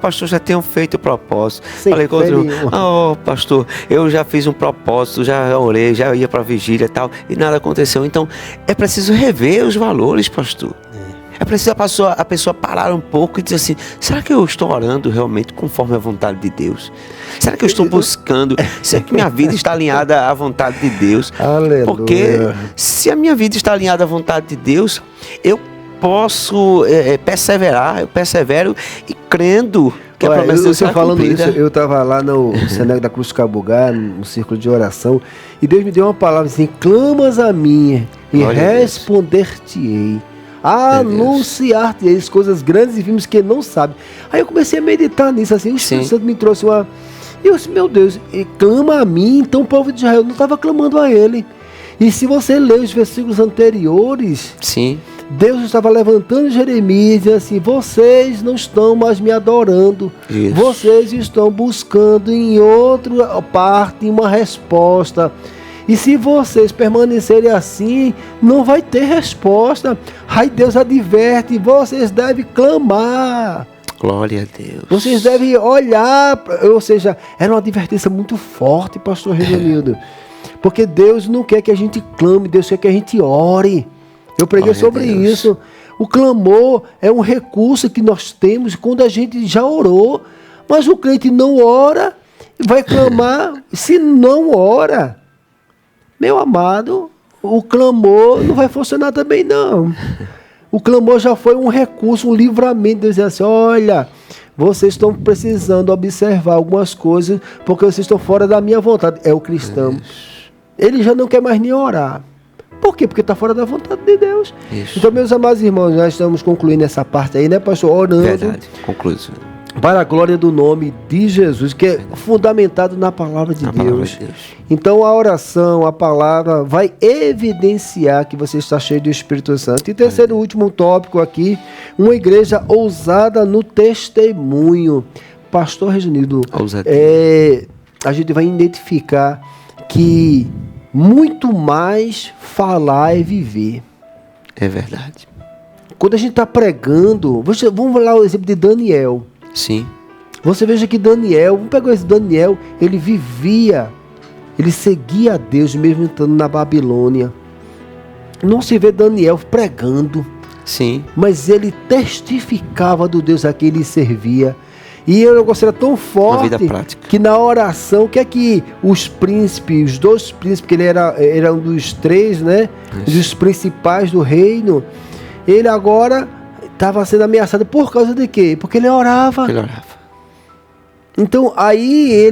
Speaker 3: Pastor, já tenho feito o propósito. Falei com outro, pastor, eu já fiz um propósito, já orei, já ia para a vigília e tal, e nada aconteceu. Então, é preciso rever os valores, pastor. É preciso a pessoa parar um pouco e dizer assim, será que eu estou orando realmente conforme a vontade de Deus? Será que eu estou buscando? Será que minha vida está alinhada à vontade de Deus?
Speaker 2: Aleluia.
Speaker 3: Porque se a minha vida está alinhada à vontade de Deus, eu posso perseverar, eu persevero e crendo que a promessa de Deus será
Speaker 2: falando
Speaker 3: cumprida.
Speaker 2: Isso, eu estava lá no Cenário da Cruz Cabugá, no círculo de oração, e Deus me deu uma palavra assim, clamas a mim e responder-te-ei. Anunciar-te as coisas grandes e firmes que não sabe. Aí eu comecei a meditar nisso, assim, o Espírito Santo me trouxe uma... E eu disse, meu Deus, clama a mim. Então o povo de Israel não estava clamando a ele. E se você ler os versículos anteriores, Deus estava levantando Jeremias e dizendo assim, vocês não estão mais me adorando. Vocês estão buscando em outra parte uma resposta. E se vocês permanecerem assim, não vai ter resposta. Aí Deus adverte, vocês devem clamar.
Speaker 3: Glória a Deus.
Speaker 2: Vocês devem olhar, ou seja, era uma advertência muito forte, pastor Reginildo. Porque Deus não quer que a gente clame, Deus quer que a gente ore. Eu preguei sobre isso. O clamor é um recurso que nós temos quando a gente já orou. Mas o crente não ora, vai clamar. Se não ora, meu amado, o clamor não vai funcionar também, não. O clamor já foi um recurso, um livramento. Deus diz assim, olha, vocês estão precisando observar algumas coisas, porque vocês estão fora da minha vontade. É o cristão. Ele já não quer mais nem orar. Por quê? Porque está fora da vontade de Deus. Então, meus amados irmãos, nós estamos concluindo essa parte aí, né, pastor? Orando.
Speaker 3: Verdade, conclusão.
Speaker 2: Para a glória do nome de Jesus, que é fundamentado na palavra de Deus. Então a oração, a palavra vai evidenciar que você está cheio do Espírito Santo. E terceiro e último tópico aqui, uma igreja ousada no testemunho. Pastor Reginildo, a gente vai identificar que muito mais falar é viver.
Speaker 3: É verdade.
Speaker 2: Quando a gente está pregando, vamos lá o exemplo de Daniel.
Speaker 3: Sim.
Speaker 2: Você veja que Daniel, vamos pegar esse Daniel, ele vivia, ele seguia a Deus mesmo estando na Babilônia. Não se vê Daniel pregando.
Speaker 3: Sim.
Speaker 2: Mas ele testificava do Deus a quem ele servia. E o negócio era tão forte que na oração, o que é que os príncipes, os dois príncipes, que ele era um dos três, né? Dos principais do reino, ele agora estava sendo ameaçado por causa de quê? Porque ele orava. Então, aí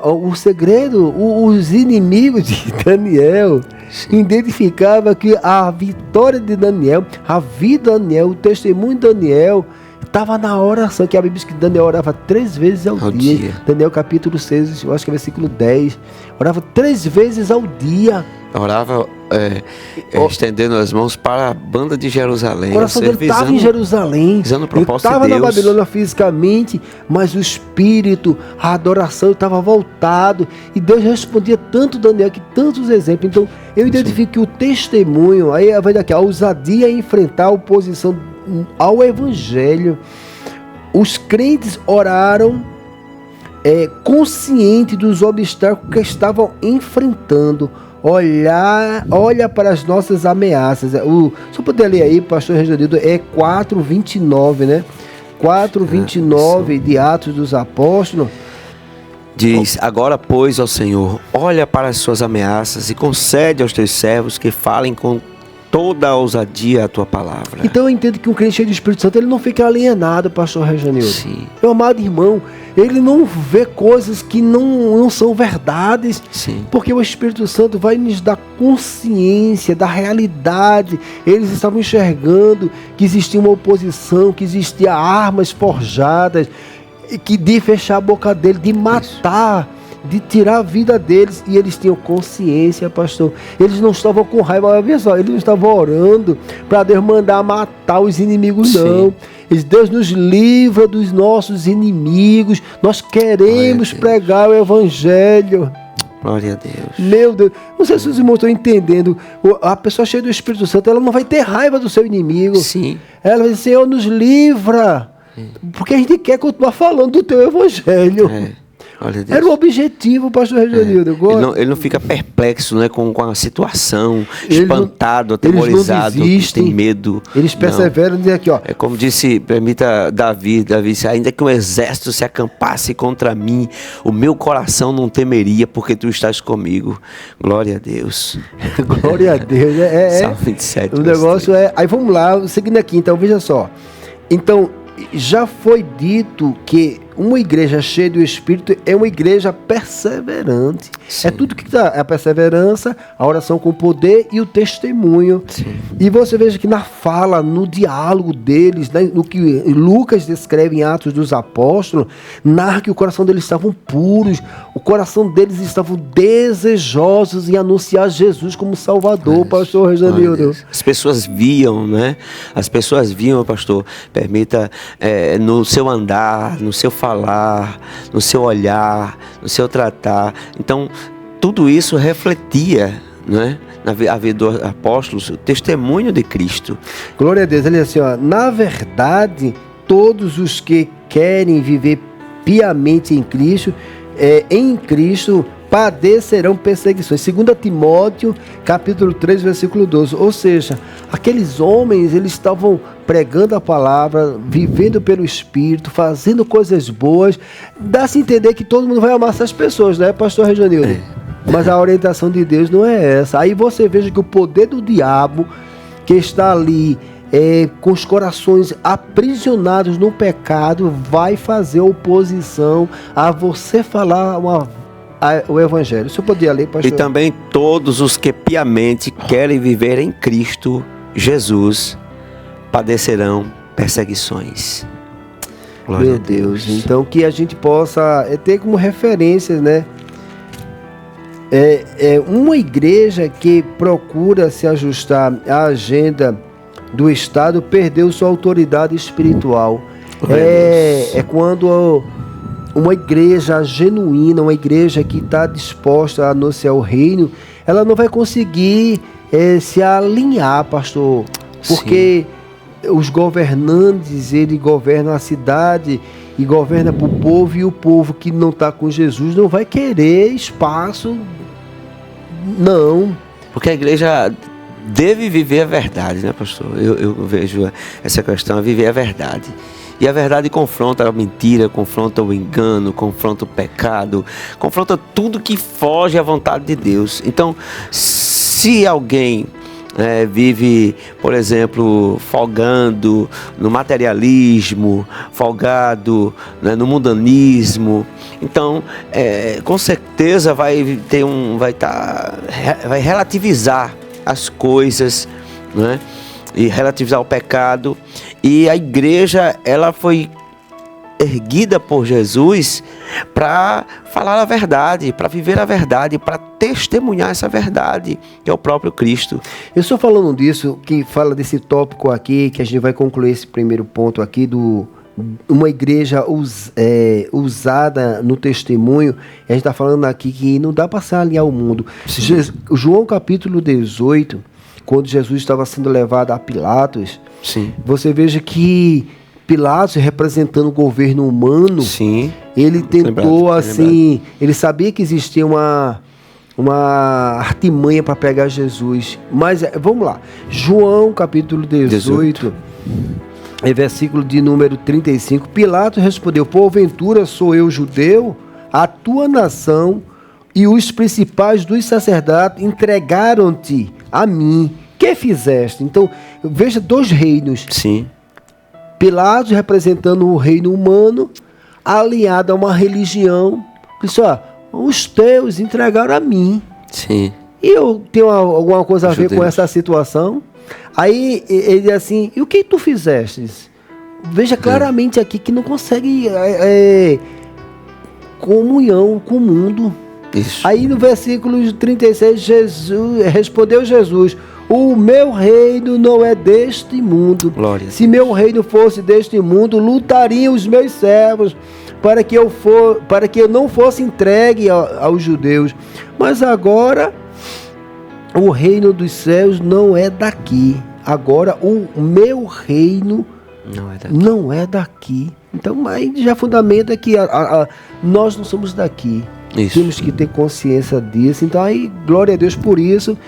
Speaker 2: o segredo, os inimigos de Daniel identificavam que a vitória de Daniel, a vida de Daniel, o testemunho de Daniel, estava na oração, que a Bíblia diz que Daniel orava 3 vezes ao dia. Daniel capítulo 6, eu acho que é versículo 10. Orava 3 vezes ao dia.
Speaker 3: Orava estendendo as mãos para a banda de Jerusalém.
Speaker 2: O coração dele estava em Jerusalém. Ele estava na Babilônia fisicamente, mas o espírito, a adoração estava voltado. E Deus respondia tanto Daniel, que tantos exemplos. Então, eu identifico que o testemunho, aí vai daqui, a ousadia em enfrentar a oposição ao Evangelho. Os crentes oraram consciente dos obstáculos que estavam enfrentando. Olha para as nossas ameaças. Só poder ler aí, pastor Reginaldo, é 4:29, né? 4:29 de Atos dos Apóstolos.
Speaker 3: Diz: agora, pois, ó Senhor, olha para as suas ameaças e concede aos teus servos que falem com toda a ousadia a tua palavra.
Speaker 2: Então eu entendo que um crente cheio do Espírito Santo, ele não fica alienado, pastor Reginaldo.
Speaker 3: Sim.
Speaker 2: Meu amado irmão, ele não vê coisas que não são verdades.
Speaker 3: Sim.
Speaker 2: Porque o Espírito Santo vai nos dar consciência da realidade. Eles estavam enxergando que existia uma oposição, que existia armas forjadas, que de fechar a boca dele, de matar, de tirar a vida deles, e eles tinham consciência, pastor. Eles não estavam com raiva, olha só, eles não estavam orando para Deus mandar matar os inimigos, não. Deus nos livra dos nossos inimigos. Nós queremos pregar o Evangelho.
Speaker 3: Glória a Deus.
Speaker 2: Meu Deus, não sei se os irmãos estão entendendo. A pessoa cheia do Espírito Santo, ela não vai ter raiva do seu inimigo.
Speaker 3: Sim.
Speaker 2: Ela vai dizer: Senhor, nos livra. Porque a gente quer continuar falando do teu Evangelho. Era o objetivo, pastor Reginaldo.
Speaker 3: Ele não fica perplexo, né, com a situação, espantado, atemorizado, tem medo.
Speaker 2: Eles perseveram, dizer aqui, ó.
Speaker 3: É como disse, permita Davi, ainda que um exército se acampasse contra mim, o meu coração não temeria, porque tu estás comigo. Glória a Deus.
Speaker 2: Glória a Deus.
Speaker 3: Salmo 27.
Speaker 2: O negócio aí vamos lá, seguindo aqui, então veja só. Então, já foi dito que uma igreja cheia do Espírito é uma igreja perseverante. Sim. É tudo que está, a perseverança, a oração com poder e o testemunho.
Speaker 3: Sim.
Speaker 2: E você veja que na fala, no diálogo deles, né, no que Lucas descreve em Atos dos Apóstolos, narra que o coração deles estavam puros, o coração deles estavam desejosos em anunciar Jesus como Salvador, pastor Reginaldo.
Speaker 3: As pessoas viam, né? As pessoas viam, pastor, permita, no seu andar, no seu falar, no seu olhar, no seu tratar. Então, tudo isso refletia, né, na vida dos apóstolos, o testemunho de Cristo.
Speaker 2: Glória a Deus. Ele diz assim, ó: na verdade, todos os que querem viver piamente em Cristo, padecerão perseguições. 2 Timóteo, capítulo 3, versículo 12. Ou seja, aqueles homens, eles estavam pregando a palavra, vivendo pelo Espírito, fazendo coisas boas. Dá-se a entender que todo mundo vai amar essas pessoas, né, pastor Reginaldo? Mas a orientação de Deus não é essa. Aí você veja que o poder do diabo, que está ali com os corações aprisionados no pecado, vai fazer oposição a você falar o Evangelho. Você podia ler, pastor?
Speaker 3: E também todos os que piamente querem viver em Cristo Jesus padecerão perseguições. Glória
Speaker 2: Meu Deus. Então que a gente possa ter como referência, né? Uma igreja que procura se ajustar à agenda do Estado perdeu sua autoridade espiritual. É quando uma igreja genuína, uma igreja que está disposta a anunciar o reino, ela não vai conseguir se alinhar, pastor, porque os governantes, eles governam a cidade e governam para o povo, e o povo que não está com Jesus não vai querer espaço, não.
Speaker 3: Porque a igreja deve viver a verdade, né, pastor? Eu vejo essa questão, viver a verdade. E a verdade confronta a mentira, confronta o engano, confronta o pecado, confronta tudo que foge à vontade de Deus. Então, se alguém vive, por exemplo, folgando no materialismo, folgado, né, no mundanismo, então, com certeza vai relativizar as coisas, né? E relativizar o pecado. E a igreja, ela foi erguida por Jesus para falar a verdade, para viver a verdade, para testemunhar essa verdade, que é o próprio Cristo.
Speaker 2: Eu estou falando disso, que fala desse tópico aqui, que a gente vai concluir esse primeiro ponto aqui uma igreja usada no testemunho. A gente está falando aqui que não dá para se alinhar ao mundo. João capítulo 18, quando Jesus estava sendo levado a Pilatos,
Speaker 3: sim,
Speaker 2: você veja que Pilatos, representando o governo humano,
Speaker 3: Sim.
Speaker 2: ele tentou
Speaker 3: Lembrado,
Speaker 2: assim, ele sabia que existia uma artimanha para pegar Jesus. Mas vamos lá. João capítulo 18. Versículo de número 35. Pilatos respondeu: porventura sou eu judeu? A tua nação e os principais dos sacerdotes entregaram-te a mim. Que fizeste? Então, veja dois reinos.
Speaker 3: Sim.
Speaker 2: Pilatos representando o reino humano, aliado a uma religião. Disse: ó, os teus entregaram a mim.
Speaker 3: Sim.
Speaker 2: E eu tenho alguma coisa a ver
Speaker 3: Judeus.
Speaker 2: com essa situação? Aí ele diz assim: e o que tu fizeste? Veja claramente aqui que não consegue comunhão com o mundo.
Speaker 3: Isso.
Speaker 2: Aí no versículo 36, respondeu Jesus: o meu reino não é deste mundo.
Speaker 3: Glória a
Speaker 2: Se meu reino fosse deste mundo, lutariam os meus servos para que eu não fosse entregue aos judeus. Mas agora o reino dos céus não é daqui. Agora o meu reino não é daqui. Então aí já fundamenta que nós não somos daqui.
Speaker 3: Isso.
Speaker 2: Temos que ter consciência disso. Então aí, glória a Deus por isso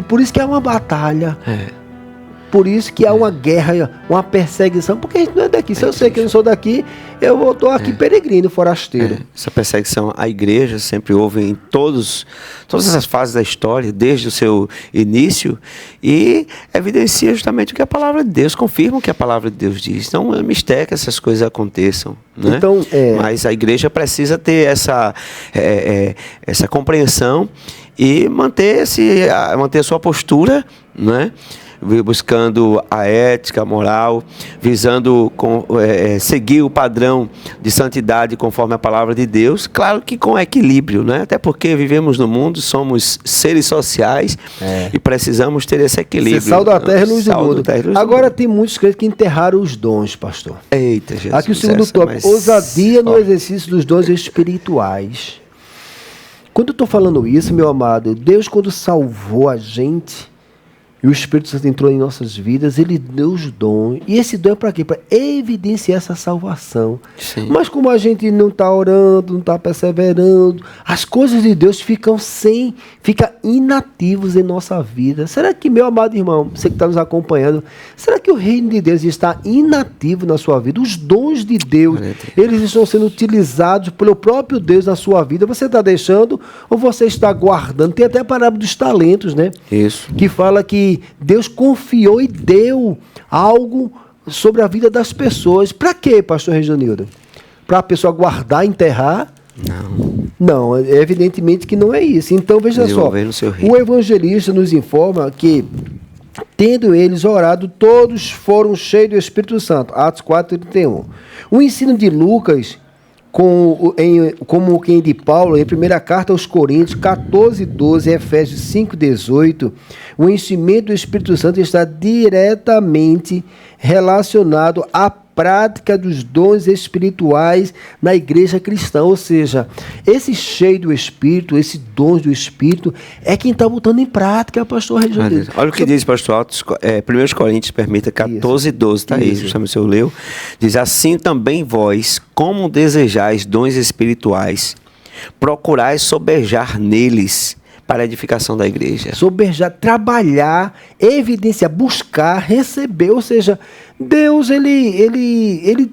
Speaker 2: por isso que é uma batalha. Por isso que há uma guerra, uma perseguição, porque a gente não é daqui. Se eu sei que eu não sou daqui, eu estou aqui peregrino, forasteiro.
Speaker 3: Essa perseguição à igreja sempre houve em todas as fases da história, desde o seu início, e evidencia justamente o que a palavra de Deus, confirma o que a palavra de Deus diz. Então é mistério que essas coisas aconteçam. Né?
Speaker 2: Então,
Speaker 3: mas a igreja precisa ter essa compreensão e manter a sua postura, né? Buscando a ética, a moral, visando seguir o padrão de santidade conforme a palavra de Deus, claro que com equilíbrio, né? Até porque vivemos no mundo, somos seres sociais e precisamos ter esse equilíbrio.
Speaker 2: Ser sal da terra e luz do mundo. Agora
Speaker 3: mundo.
Speaker 2: Tem muitos crentes que enterraram os dons, pastor.
Speaker 3: Eita, Jesus.
Speaker 2: Aqui o segundo tópico: ousadia no exercício dos dons espirituais. Quando eu estou falando isso, meu amado, Deus, quando salvou a gente, e o Espírito Santo entrou em nossas vidas, ele deu os dons. E esse dom é para quê? Para evidenciar essa salvação.
Speaker 3: Sim.
Speaker 2: Mas como a gente não está orando, não está perseverando, as coisas de Deus ficam inativos em nossa vida. Será que, meu amado irmão, você que está nos acompanhando, será que o reino de Deus está inativo na sua vida? Os dons de Deus, eles estão sendo utilizados pelo próprio Deus na sua vida. Você está deixando ou você está guardando? Tem até a parábola dos talentos, né?
Speaker 3: Isso.
Speaker 2: Que fala que Deus confiou e deu algo sobre a vida das pessoas. Para quê, pastor Reginildo? Para a pessoa guardar, enterrar? Não, evidentemente que não é isso. Então veja só, o evangelista nos informa que, tendo eles orado, todos foram cheios do Espírito Santo. Atos 4:31. O ensino de Lucas, como quem de Paulo, em 1ª carta aos Coríntios 14:12, Efésios 5:18, o enchimento do Espírito Santo está diretamente relacionado à prática dos dons espirituais na igreja cristã. Ou seja, esse cheio do Espírito, esse dons do Espírito, é quem está botando em prática, pastor Reginaldo.
Speaker 3: Olha o que diz, pastor Altos, 1 Coríntios, permita, 14:12, está aí, justamente o senhor leu. Diz: assim também vós, como desejais dons espirituais, procurais sobejar neles, para a edificação da igreja.
Speaker 2: Soberjar, trabalhar, evidenciar, buscar, receber. Ou seja, Deus, ele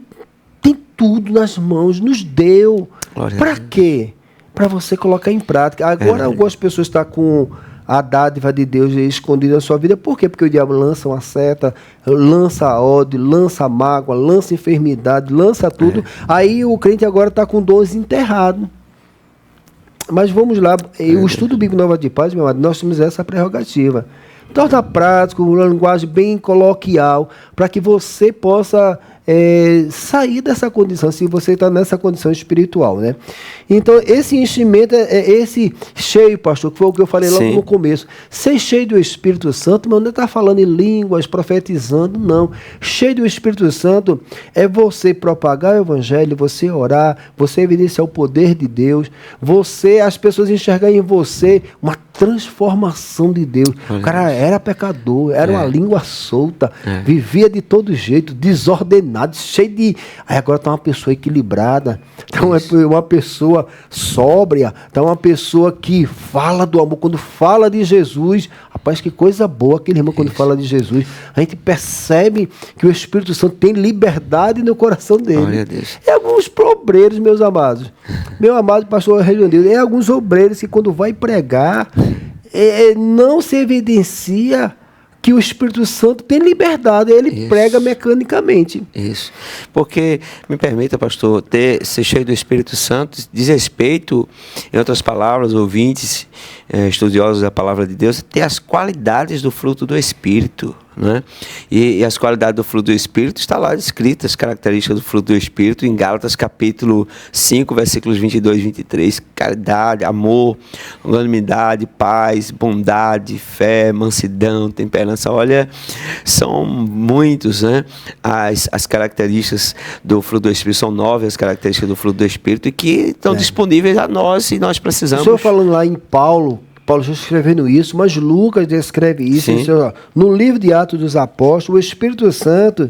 Speaker 2: tem tudo nas mãos, nos deu. Para quê? Para você colocar em prática. Agora, algumas pessoas estão com a dádiva de Deus escondida na sua vida. Por quê? Porque o diabo lança uma seta, lança ódio, lança mágoa, lança enfermidade, lança tudo. Aí o crente agora está com dons enterrados. Mas vamos lá, o estudo bíblico Nova de Paz, meu amado, nós temos essa prerrogativa. Torna prático, uma linguagem bem coloquial, para que você possa sair dessa condição, se você está nessa condição espiritual, né? Então, esse enchimento, esse cheio, pastor, que foi o que eu falei logo no começo, ser cheio do Espírito Santo, mas não está falando em línguas, profetizando, não. Cheio do Espírito Santo é você propagar o Evangelho, você orar, você evidenciar o poder de Deus, as pessoas enxergarem em você uma transformação de Deus. O cara era pecador, era uma língua solta, vivia de todo jeito, desordenado, cheio de... Aí agora está uma pessoa equilibrada, está uma pessoa sóbria, está uma pessoa que fala do amor. Quando fala de Jesus, rapaz, que coisa boa aquele irmão quando fala de Jesus. A gente percebe que o Espírito Santo tem liberdade no coração dele.
Speaker 3: Glória a Deus.
Speaker 2: É alguns obreiros, meus amados. Meu amado pastor Reginaldo, é alguns obreiros que quando vai pregar, não se evidencia que o Espírito Santo tem liberdade, ele prega mecanicamente.
Speaker 3: Isso. Porque, me permita, pastor, ser cheio do Espírito Santo diz respeito, em outras palavras, ouvintes, estudiosos da palavra de Deus, ter as qualidades do fruto do Espírito. Né? E as qualidades do fruto do Espírito está lá descritas, as características do fruto do Espírito em Gálatas capítulo 5, versículos 22 e 23, caridade, amor, longanimidade, paz, bondade, fé, mansidão, temperança. Olha, são muitos, né? As características do fruto do Espírito, são 9 as características do fruto do Espírito e que estão disponíveis a nós e nós precisamos.
Speaker 2: O senhor falando lá em Paulo já escrevendo isso, mas Lucas descreve isso no livro de Atos dos Apóstolos. O Espírito Santo,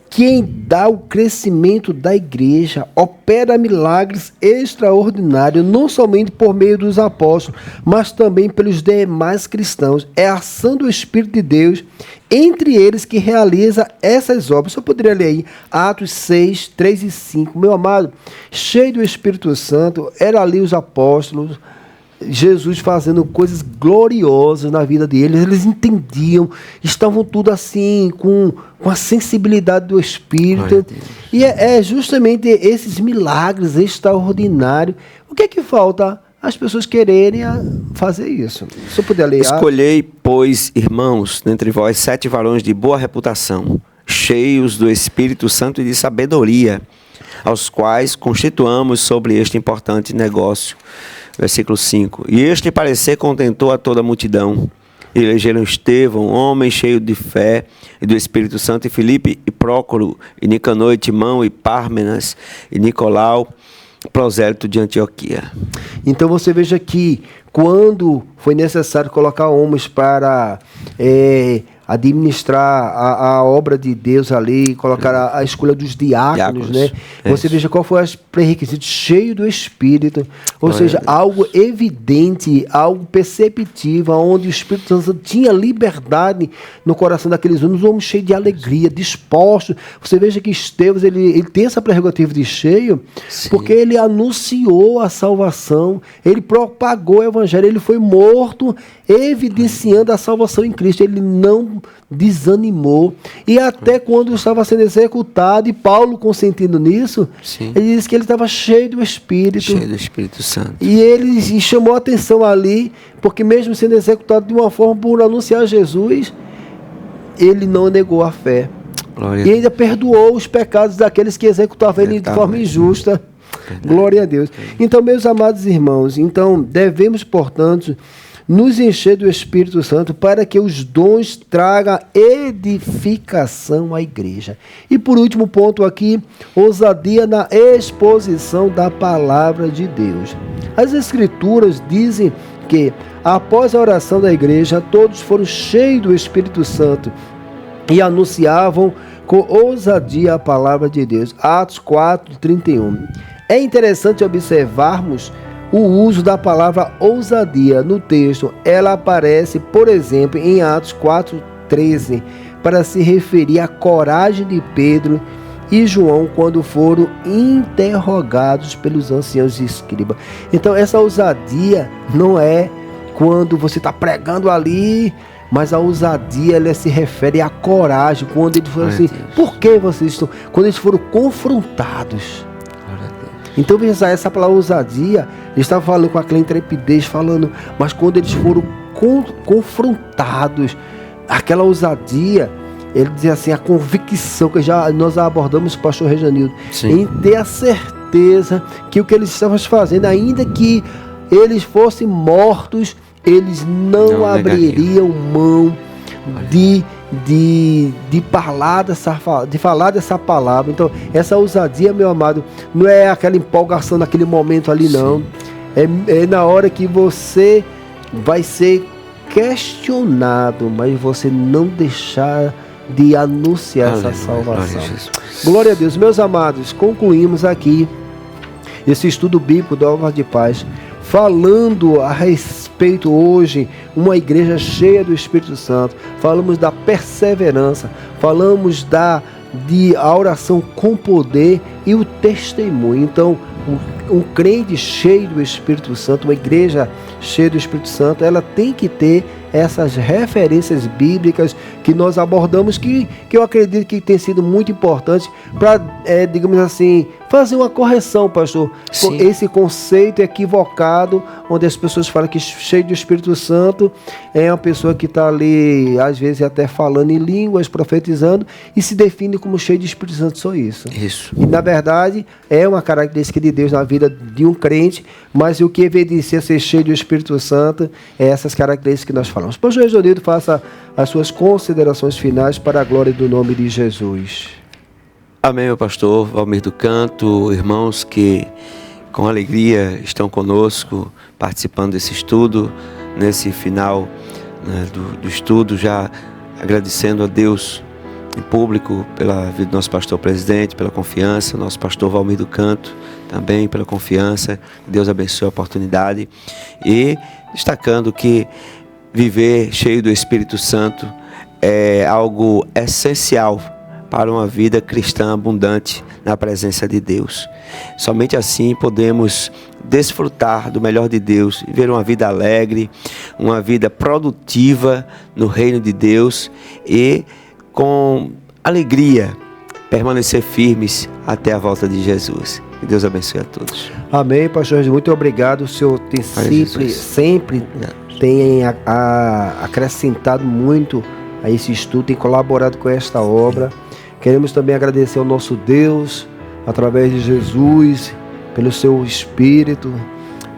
Speaker 2: quem dá o crescimento da igreja, opera milagres extraordinários, não somente por meio dos apóstolos, mas também pelos demais cristãos. É a ação do Espírito de Deus entre eles que realiza essas obras. Eu poderia ler aí Atos 6, 3 e 5. Meu amado, cheio do Espírito Santo, era ali os apóstolos, Jesus fazendo coisas gloriosas na vida deles. Eles entendiam, estavam tudo assim, com a sensibilidade do Espírito. E é justamente esses milagres extraordinários. O que é que falta? As pessoas quererem fazer isso. Se eu puder ler.
Speaker 3: Escolhei, pois, irmãos, dentre vós 7 varões de boa reputação, cheios do Espírito Santo e de sabedoria, aos quais constituamos sobre este importante negócio. Versículo 5. E este parecer contentou a toda a multidão. E elegeram Estevão, homem cheio de fé e do Espírito Santo, e Filipe, e Prócoro, e Nicanor, e Timão, e Pármenas, e Nicolau, prosélito de Antioquia.
Speaker 2: Então você veja que quando foi necessário colocar homens para administrar a obra de Deus ali, colocar a escolha dos diáconos, né? Você veja qual foi os pré-requisitos, cheio do Espírito, ou seja, algo evidente, algo perceptível, onde o Espírito Santo tinha liberdade no coração daqueles homens cheios de alegria, dispostos. Você veja que Estevão, ele tem essa prerrogativa de cheio, porque ele anunciou a salvação, ele propagou o Evangelho, ele foi morto, evidenciando a salvação em Cristo. Ele não desanimou, e até quando estava sendo executado, e Paulo consentindo nisso, ele disse que ele estava cheio do Espírito
Speaker 3: Santo,
Speaker 2: e ele chamou a atenção ali, porque mesmo sendo executado de uma forma por anunciar Jesus, ele não negou a fé. Glória. E ainda perdoou os pecados daqueles que executavam ele de forma injusta. Glória a Deus. Então, meus amados irmãos, devemos, portanto, nos encher do Espírito Santo para que os dons tragam edificação à igreja. E por último ponto aqui, ousadia na exposição da palavra de Deus. As Escrituras dizem que após a oração da igreja, todos foram cheios do Espírito Santo e anunciavam com ousadia a palavra de Deus. Atos 4, 31. É interessante observarmos o uso da palavra ousadia no texto. Ela aparece, por exemplo, em Atos 4:13, para se referir à coragem de Pedro e João quando foram interrogados pelos anciãos de escriba. Então, essa ousadia não é quando você está pregando ali, mas a ousadia, ela se refere à coragem, quando eles foram assim, por que vocês estão? Quando eles foram confrontados. Então, veja, essa palavra ousadia, eles estavam falando com aquela intrepidez, mas quando eles foram confrontados, aquela ousadia, ele dizia assim, a convicção, que nós abordamos o pastor Reginaldo, em ter a certeza que o que eles estavam fazendo, ainda que eles fossem mortos, eles não abririam mão de falar dessa palavra. Então, essa ousadia, meu amado, não é aquela empolgação naquele momento ali, não. É na hora que você vai ser questionado, mas você não deixar de anunciar essa salvação. Glória a Deus. Meus amados, concluímos aqui esse estudo bíblico da Novas de Paz, falando a respeito hoje, uma igreja cheia do Espírito Santo. Falamos da perseverança, falamos da oração com poder e o testemunho. Então, um crente cheio do Espírito Santo, uma igreja cheia do Espírito Santo, ela tem que ter essas referências bíblicas que nós abordamos, que eu acredito que tem sido muito importante para, digamos assim, fazer uma correção, pastor. Sim. Esse conceito equivocado, onde as pessoas falam que cheio do Espírito Santo é uma pessoa que está ali, às vezes até falando em línguas, profetizando, e se define como cheio de Espírito Santo, só isso. E na verdade é uma característica de Deus na vida de um crente, mas o que evidencia ser cheio do Espírito Santo é essas características que nós falamos. Pastor Reginaldo, faça as suas considerações finais para a glória do nome de Jesus.
Speaker 3: Amém, meu pastor Valmir do Canto, irmãos que com alegria estão conosco participando desse estudo, nesse final, né, do estudo, já agradecendo a Deus em público pela vida do nosso pastor presidente, pela confiança, nosso pastor Valmir do Canto também pela confiança. Deus abençoe a oportunidade e destacando que viver cheio do Espírito Santo é algo essencial para uma vida cristã abundante na presença de Deus. Somente assim podemos desfrutar do melhor de Deus, viver uma vida alegre, uma vida produtiva no reino de Deus e com alegria permanecer firmes até a volta de Jesus. Que Deus abençoe a todos.
Speaker 2: Amém, pastor. Muito obrigado. O Senhor tem sempre tem acrescentado muito a esse estudo, tem colaborado com esta obra. Queremos também agradecer ao nosso Deus, através de Jesus, pelo seu Espírito.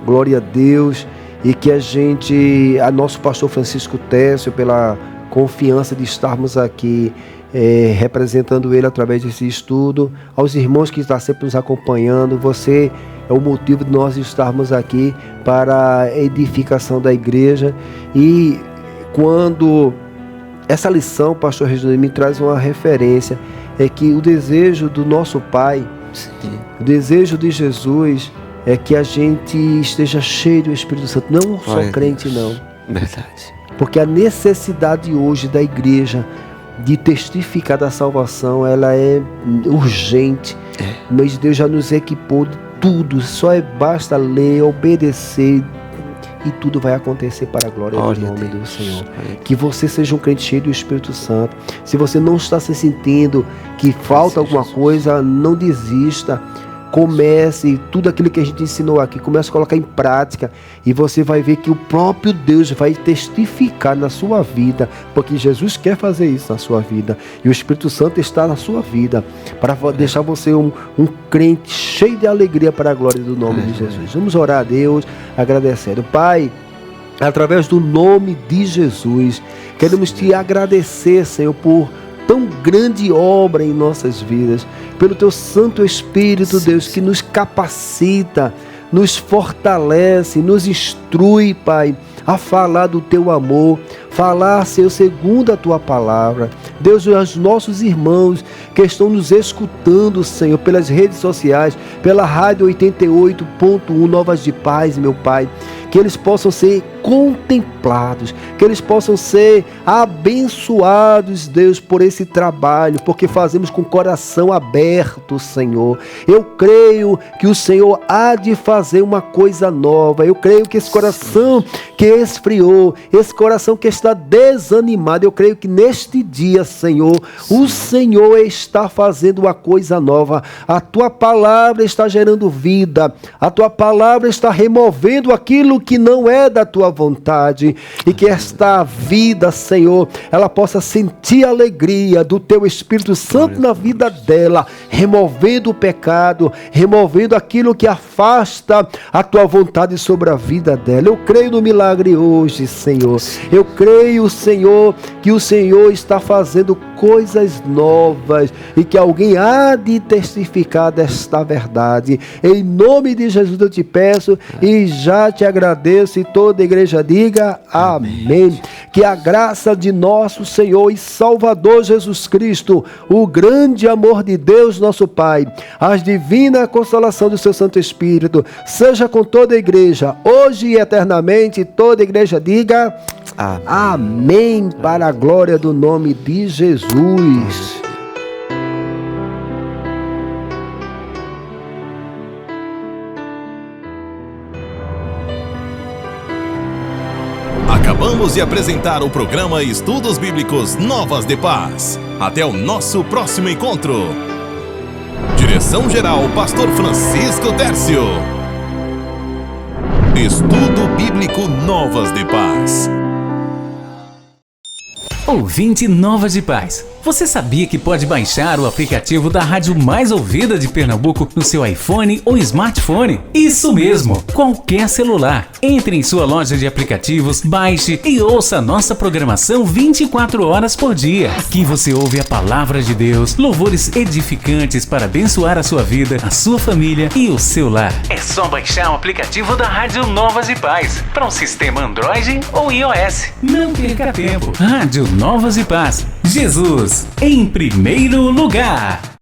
Speaker 2: Glória a Deus. E que a nosso pastor Francisco Técio, pela confiança de estarmos aqui representando ele através desse estudo. Aos irmãos que estão sempre nos acompanhando, você é o motivo de nós estarmos aqui para a edificação da igreja. E quando essa lição, pastor Reginaldo, me traz uma referência, é que o desejo do nosso Pai, o desejo de Jesus, é que a gente esteja cheio do Espírito Santo, não só crente, não.
Speaker 3: Verdade.
Speaker 2: Porque a necessidade hoje da igreja de testificar da salvação, ela é urgente. Mas Deus já nos equipou de tudo, só basta ler, obedecer, e tudo vai acontecer para a glória do nome do Senhor. Que você seja um crente cheio do Espírito Santo. Se você não está se sentindo que falta alguma coisa, não desista. Comece tudo aquilo que a gente ensinou aqui, comece a colocar em prática, e você vai ver que o próprio Deus vai testificar na sua vida, porque Jesus quer fazer isso na sua vida, e o Espírito Santo está na sua vida, para deixar você um crente cheio de alegria para a glória do nome de Jesus. Vamos orar a Deus, agradecendo. Pai, através do nome de Jesus, queremos te agradecer, Senhor, por tão grande obra em nossas vidas, pelo teu Santo Espírito, Deus, que nos capacita, nos fortalece, nos instrui, Pai, a falar do teu amor, falar, Senhor, segundo a tua palavra. Deus, os nossos irmãos que estão nos escutando, Senhor, pelas redes sociais, pela Rádio 88.1 Novas de Paz, meu Pai, que eles possam ser contemplados, que eles possam ser abençoados, Deus, por esse trabalho, porque fazemos com o coração aberto, Senhor. Eu creio que o Senhor há de fazer uma coisa nova. Eu creio que esse coração que esfriou, esse coração que está desanimado, eu creio que neste dia, Senhor, o Senhor está fazendo uma coisa nova. A tua palavra está gerando vida, a tua palavra está removendo aquilo que não é da tua vontade, e que esta vida, Senhor, ela possa sentir a alegria do teu Espírito Santo na vida dela, removendo o pecado, removendo aquilo que afasta a tua vontade sobre a vida dela. Eu creio no milagre hoje, Senhor. Eu creio, Senhor, que o Senhor está fazendo coisas novas e que alguém há de testificar desta verdade. Em nome de Jesus eu te peço e já te agradeço, e toda a igreja diga amém. Que a graça de nosso Senhor e Salvador Jesus Cristo, o grande amor de Deus nosso Pai, a divina consolação do seu Santo Espírito, seja com toda a igreja, hoje e eternamente. Toda a igreja diga amém. Amém, para a glória do nome de Jesus.
Speaker 1: Acabamos de apresentar o programa Estudos Bíblicos Novas de Paz. Até o nosso próximo encontro. Direção-geral, Pastor Francisco Tércio. Estudo Bíblico Novas de Paz.
Speaker 4: Ouvinte Novas de Paz, você sabia que pode baixar o aplicativo da rádio mais ouvida de Pernambuco no seu iPhone ou smartphone? Isso mesmo, qualquer celular. Entre em sua loja de aplicativos, baixe e ouça a nossa programação 24 horas por dia. Aqui você ouve a palavra de Deus, louvores edificantes para abençoar a sua vida, a sua família e o seu lar. É só baixar o aplicativo da Rádio Novas de Paz para um sistema Android ou iOS. Não perca tempo. Rádio Novas de Paz. Jesus em primeiro lugar.